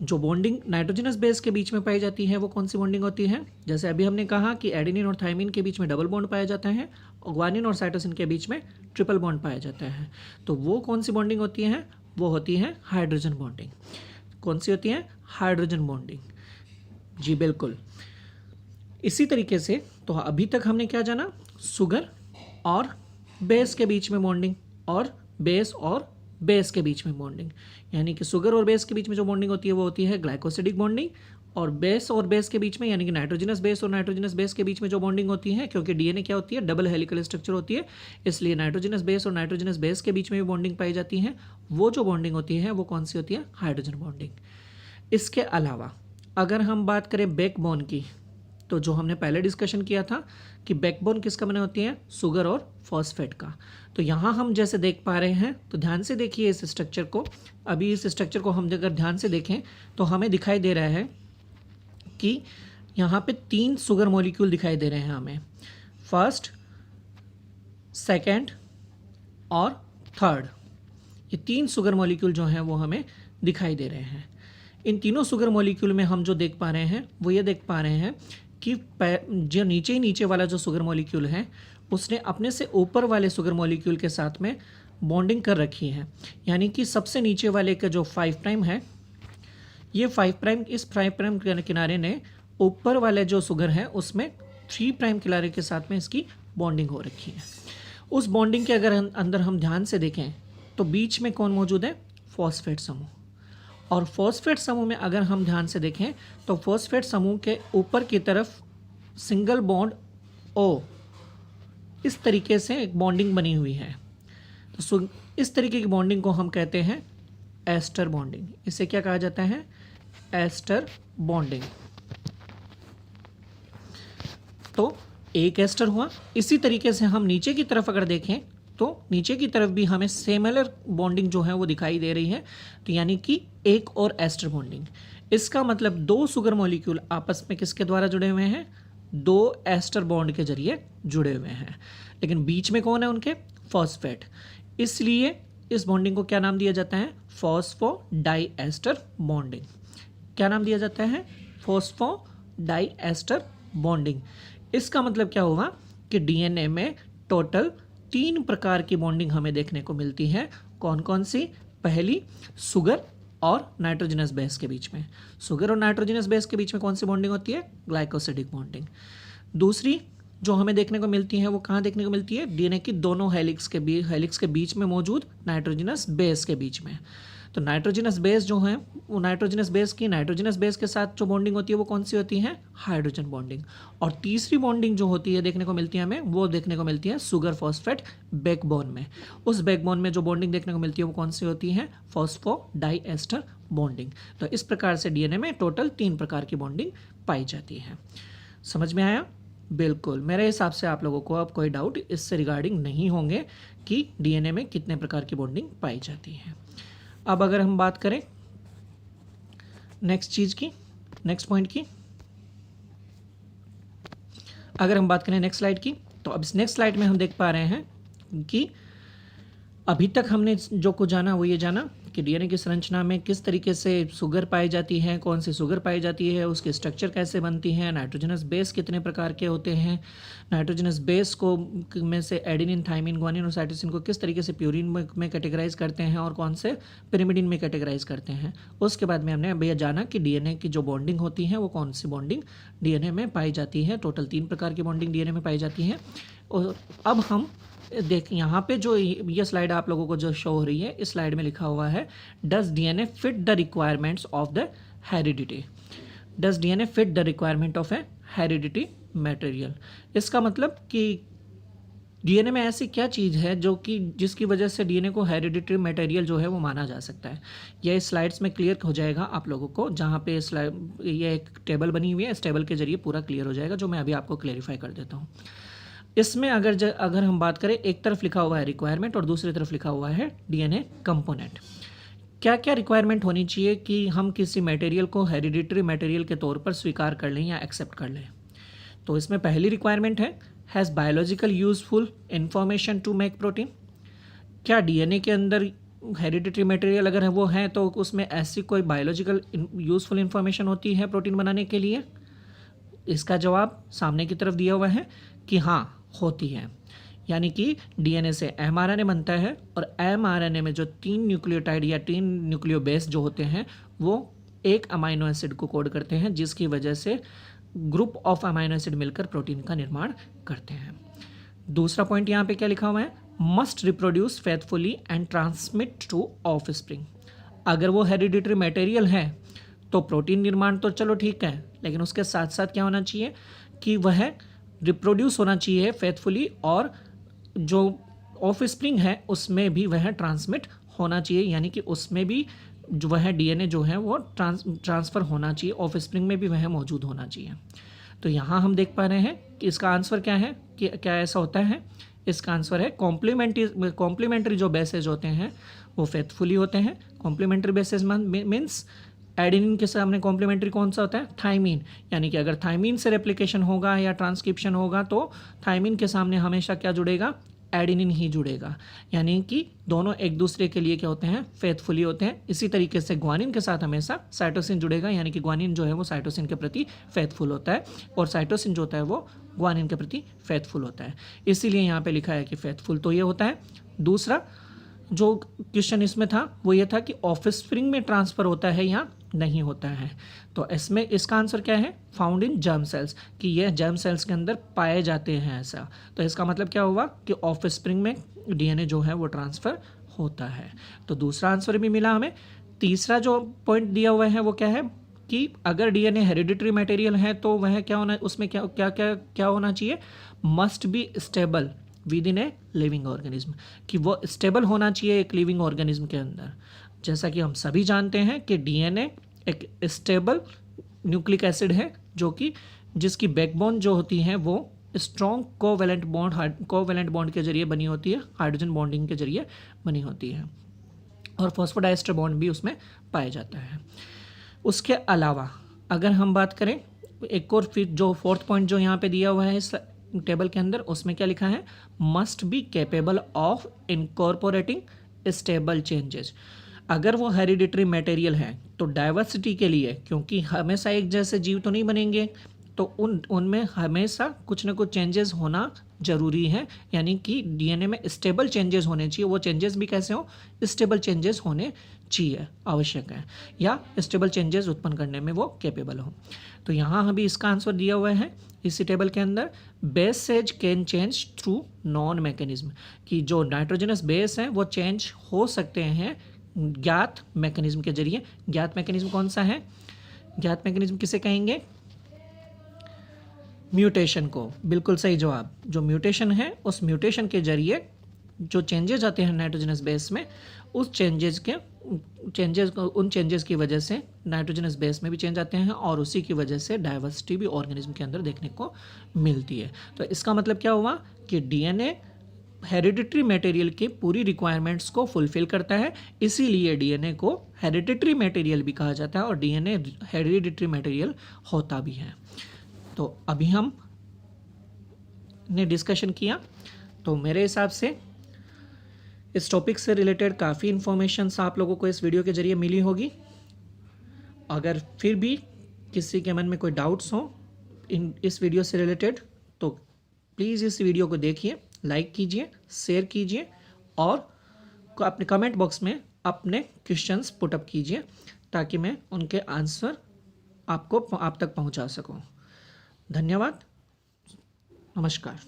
जो बॉन्डिंग नाइट्रोजनस बेस के बीच में पाई जाती है वो कौन सी बॉन्डिंग होती है? जैसे अभी हमने कहा कि एडेनिन और थाइमिन के बीच में डबल बॉन्ड पाया जाता है और ग्वानिन और साइटोसिन के बीच में ट्रिपल बॉन्ड पाया जाता है। तो वो कौन सी बॉन्डिंग होती है? वो होती है हाइड्रोजन बॉन्डिंग। कौन सी होती है? Hydrogen bonding. जी बिल्कुल। इसी तरीके से तो अभी तक हमने क्या जाना? शुगर और बेस के बीच में बॉन्डिंग और बेस के बीच में बॉन्डिंग, यानी कि शुगर और बेस के बीच में जो बॉन्डिंग होती है वो होती है ग्लाइकोसिडिक बॉन्डिंग। और बेस के बीच में यानी कि नाइट्रोजनस बेस और नाइट्रोजनस बेस के बीच में जो बॉन्डिंग होती है, क्योंकि डीएनए क्या होती है? डबल हेलिकल स्ट्रक्चर होती है, इसलिए नाइट्रोजनस बेस और नाइट्रोजनस बेस के बीच में भी बॉन्डिंग पाई जाती है। वो जो बॉन्डिंग होती है वो कौन सी होती है? Hydrogen bonding. इसके अलावा अगर हम बात करें बैकबोन की, तो जो हमने पहले डिस्कशन किया था कि बैकबोन किसका बना होती है? शुगर और फॉस्फेट का। तो यहाँ हम जैसे देख पा रहे हैं, तो ध्यान से देखिए इस स्ट्रक्चर को। अभी इस स्ट्रक्चर को हम अगर ध्यान से देखें तो हमें दिखाई दे रहा है कि यहाँ पे 3 शुगर मॉलिक्यूल दिखाई दे रहे हैं हमें, फर्स्ट, सेकेंड और थर्ड। ये 3 शुगर मॉलिक्यूल जो हैं वो हमें दिखाई दे रहे हैं। इन तीनों शुगर मॉलिक्यूल में हम जो देख पा रहे हैं वो ये देख पा रहे हैं कि जो नीचे वाला जो शुगर मॉलिक्यूल है उसने अपने से ऊपर वाले शुगर मॉलिक्यूल के साथ में बॉन्डिंग कर रखी है। यानी कि सबसे नीचे वाले का जो 5 प्राइम है, ये 5 प्राइम, इस 5 प्राइम किनारे ने ऊपर वाले जो शुगर है उसमें 3 प्राइम किनारे के साथ में इसकी बॉन्डिंग हो रखी है। उस बॉन्डिंग के अगर अंदर हम ध्यान से देखें तो बीच में कौन मौजूद है? फॉस्फेट समूह। और फॉस्फेट समूह में अगर हम ध्यान से देखें तो फॉस्फेट समूह के ऊपर की तरफ सिंगल बॉन्ड ओ, इस तरीके से एक बॉन्डिंग बनी हुई है। तो इस तरीके की बॉन्डिंग को हम कहते हैं एस्टर बॉन्डिंग। इसे क्या कहा जाता है? Ester bonding. तो एक एस्टर हुआ। इसी तरीके से हम नीचे की तरफ अगर देखें तो नीचे की तरफ भी हमें सिमिलर बॉन्डिंग जो है वो दिखाई दे रही है, तो यानी कि एक और एस्टर बॉन्डिंग। इसका मतलब 2 शुगर मॉलिक्यूल आपस में किसके द्वारा जुड़े हुए हैं? 2 एस्टर बॉन्ड के जरिए जुड़े हुए हैं। लेकिन बीच में कौन है उनके? फॉस्फेट। इसलिए इस बॉन्डिंग को क्या नाम दिया जाता है? Phosphodiester bonding. क्या नाम दिया जाता है? Phosphodiester bonding. इसका मतलब क्या होगा कि डीएनए में टोटल 3 प्रकार की बॉन्डिंग हमें देखने को मिलती है। कौन कौन सी? पहली, शुगर और नाइट्रोजनस बेस के बीच में। शुगर और नाइट्रोजनस बेस के बीच में कौन सी बॉन्डिंग होती है? Glycosidic bonding. दूसरी जो हमें देखने को मिलती है वो कहाँ देखने को मिलती है? डीएनए की दोनों हेलिक्स के बीच में मौजूद नाइट्रोजनस बेस के बीच में। तो नाइट्रोजनस बेस जो है वो नाइट्रोजनस बेस के साथ जो बॉन्डिंग होती है वो कौन सी होती है? Hydrogen bonding. और तीसरी बॉन्डिंग जो होती है देखने को मिलती है हमें, वो देखने को मिलती है शुगर फॉस्फेट बैकबोन में। उस बैकबोन में जो बॉन्डिंग देखने को मिलती है वो कौन सी होती है? Phosphodiester bonding. तो इस प्रकार से डीएनए में टोटल 3 प्रकार की बॉन्डिंग पाई जाती है। समझ में आया? बिल्कुल। मेरे हिसाब से आप लोगों को अब कोई डाउट इससे रिगार्डिंग नहीं होंगे कि डीएनए में कितने प्रकार की बॉन्डिंग पाई जाती है। अब अगर हम बात करें नेक्स्ट पॉइंट की, अगर हम बात करें नेक्स्ट स्लाइड की, तो अब इस नेक्स्ट स्लाइड में हम देख पा रहे हैं कि अभी तक हमने जो कुछ जाना वो ये जाना कि डीएनए की संरचना में किस तरीके से शुगर पाई जाती है, कौन सी शुगर पाई जाती है, उसकी स्ट्रक्चर कैसे बनती है, नाइट्रोजनस बेस कितने प्रकार के होते हैं, नाइट्रोजनस बेस को में से एडेनिन, थाइमिन, ग्वानिन और साइटोसिन को किस तरीके से प्यूरिन में कैटेगराइज करते हैं और कौन से पिरिमिडिन में कैटेगराइज करते हैं। उसके बाद में हमने अभी जाना कि डीएनए की जो बॉन्डिंग होती है वो कौन सी बॉन्डिंग डीएनए में पाई जाती है। टोटल 3 प्रकार की बॉन्डिंग डीएनए में पाई जाती है। और अब हम देख यहाँ पे जो ये स्लाइड आप लोगों को जो शो हो रही है, इस स्लाइड में लिखा हुआ है does DNA fit the requirements of the heredity. Does DNA fit the requirement of A heredity material. इसका मतलब कि डीएनए में ऐसी क्या चीज़ है जो कि जिसकी वजह से डीएनए को हेरिडिटरी मटेरियल जो है वो माना जा सकता है। यह इस स्लाइड्स में क्लियर हो जाएगा आप लोगों को, जहाँ पे ये एक टेबल बनी हुई है, इस टेबल के जरिए पूरा क्लियर हो जाएगा, जो मैं अभी आपको क्लेरिफाई कर देता हूँ। इसमें अगर हम बात करें, एक तरफ लिखा हुआ है रिक्वायरमेंट और दूसरी तरफ लिखा हुआ है डीएनए कंपोनेंट। क्या क्या रिक्वायरमेंट होनी चाहिए कि हम किसी मटेरियल को हेरिडिटरी मटेरियल के तौर पर स्वीकार कर लें या एक्सेप्ट कर लें। तो इसमें पहली रिक्वायरमेंट है has biological useful information to make protein. क्या डीएनए के अंदर हेरिडिटरी मटेरियल अगर है वो है तो उसमें ऐसी कोई बायोलॉजिकल यूज़फुल इंफॉर्मेशन होती है प्रोटीन बनाने के लिए? इसका जवाब सामने की तरफ दिया हुआ है कि हाँ होती है। यानी कि डीएनए से एमआरएनए बनता है और एमआरएनए में जो 3 न्यूक्लियोटाइड या 3 न्यूक्लियोबेस जो होते हैं वो एक अमाइनो एसिड को कोड करते हैं, जिसकी वजह से ग्रुप ऑफ अमाइनो एसिड मिलकर प्रोटीन का निर्माण करते हैं। दूसरा पॉइंट यहाँ पे क्या लिखा हुआ है? Must reproduce faithfully and transmit to offspring. अगर वो हेरिडिटरी मटेरियल है तो प्रोटीन निर्माण तो चलो ठीक है, लेकिन उसके साथ साथ क्या होना चाहिए कि वह रिप्रोड्यूस होना चाहिए फेथफुली, और जो ऑफस्प्रिंग है उसमें भी वह ट्रांसमिट होना चाहिए, यानी कि उसमें भी जो वह डीएनए जो है वो ट्रांसफ़र होना चाहिए, ऑफस्प्रिंग में भी वह मौजूद होना चाहिए। तो यहाँ हम देख पा रहे हैं कि इसका आंसर क्या है, कि क्या ऐसा होता है? इसका आंसर है कॉम्प्लीमेंट्री जो बेसेज होते हैं वो फेथफुली होते हैं। कॉम्प्लीमेंट्री बेसेज मीन्स एडेनिन के सामने कॉम्प्लीमेंट्री कौन सा होता है? थाइमीन। यानी कि अगर थाइमीन से रेप्लिकेशन होगा या ट्रांसक्रिप्शन होगा तो थाइमीन के सामने हमेशा क्या जुड़ेगा? एडेनिन ही जुड़ेगा। यानी कि दोनों एक दूसरे के लिए क्या होते हैं? फेथफुली होते हैं। इसी तरीके से ग्वानिन के साथ हमेशा साइटोसिन जुड़ेगा, यानी कि ग्वानिन जो है वो साइटोसिन के प्रति फेथफुल होता है और साइटोसिन जो होता है वो ग्वानिन के प्रति फेथफुल होता है। इसीलिए यहाँ पे लिखा है कि फेथफुल तो ये होता है। दूसरा जो क्वेश्चन इसमें था वो ये था कि ऑफस्प्रिंग में ट्रांसफ़र होता है या नहीं होता है। तो इसमें इसका आंसर क्या है? फाउंड इन जर्म सेल्स, कि यह जर्म सेल्स के अंदर पाए जाते हैं ऐसा। तो इसका मतलब क्या हुआ कि ऑफस्प्रिंग में डीएनए जो है वो ट्रांसफ़र होता है। तो दूसरा आंसर भी मिला हमें। तीसरा जो पॉइंट दिया हुआ है वो क्या है कि अगर डीएनए हेरिडिटरी मटेरियल है तो वह क्या होना, उसमें क्या क्या क्या क्या होना चाहिए? Must be stable with in a living organism, कि वो स्टेबल होना चाहिए एक लिविंग ऑर्गेनिज्म के अंदर। जैसा कि हम सभी जानते हैं कि डीएनए एक स्टेबल न्यूक्लिक एसिड है जो कि जिसकी बैकबोन जो होती है वो स्ट्रॉन्ग कोवेलेंट बॉन्ड के जरिए बनी होती है, हाइड्रोजन बॉन्डिंग के जरिए बनी होती है, और फॉस्फोडाइस्टर बॉन्ड भी उसमें पाया जाता है। उसके अलावा अगर हम बात करें एक और फिर जो फोर्थ पॉइंट जो यहाँ पे दिया हुआ है इस टेबल के अंदर, उसमें क्या लिखा है? Must be capable of incorporating stable changes. अगर वो हेरिडिटरी मटेरियल है तो डाइवर्सिटी के लिए, क्योंकि हमेशा एक जैसे जीव तो नहीं बनेंगे, तो उनमें हमेशा कुछ ना कुछ चेंजेस होना जरूरी है। यानी कि डीएनए में स्टेबल चेंजेस होने चाहिए। वो चेंजेस भी कैसे हो? स्टेबल चेंजेस होने चाहिए, आवश्यक है, या स्टेबल चेंजेस उत्पन्न करने में वो कैपेबल हो। तो यहाँ अभी इसका आंसर दिया हुआ है इसी टेबल के अंदर। Bases can change through non mechanism, कि जो नाइट्रोजनस बेस हैं वो चेंज हो सकते हैं ज्ञात मैकेनिज्म के जरिए। ज्ञात मैकेनिज्म कौन सा है? ज्ञात मैकेनिज्म किसे कहेंगे? म्यूटेशन को। बिल्कुल सही जवाब। जो म्यूटेशन है उस म्यूटेशन के जरिए जो चेंजेस आते हैं नाइट्रोजनस बेस में, उन चेंजेस की वजह से नाइट्रोजनस बेस में भी चेंज आते हैं और उसी की वजह से डाइवर्सिटी भी ऑर्गेनिज्म के अंदर देखने को मिलती है। तो इसका मतलब क्या हुआ कि डीएनए हेरिडिटरी मटेरियल के पूरी रिक्वायरमेंट्स को फुलफिल करता है, इसीलिए डीएनए को हेरिडिटरी मटेरियल भी कहा जाता है और डीएनए हेरिडिटरी मटेरियल होता भी है। तो अभी हम ने डिस्कशन किया, तो मेरे हिसाब से इस टॉपिक से रिलेटेड काफ़ी इन्फॉर्मेशन आप लोगों को इस वीडियो के जरिए मिली होगी। अगर फिर भी किसी के मन में कोई डाउट्स हो इस वीडियो से रिलेटेड तो प्लीज़ इस वीडियो को देखिए, लाइक कीजिए, शेयर कीजिए और अपने कमेंट बॉक्स में अपने क्वेश्चंस पुटअप कीजिए ताकि मैं उनके आंसर आप तक पहुंचा सकूं। धन्यवाद, नमस्कार।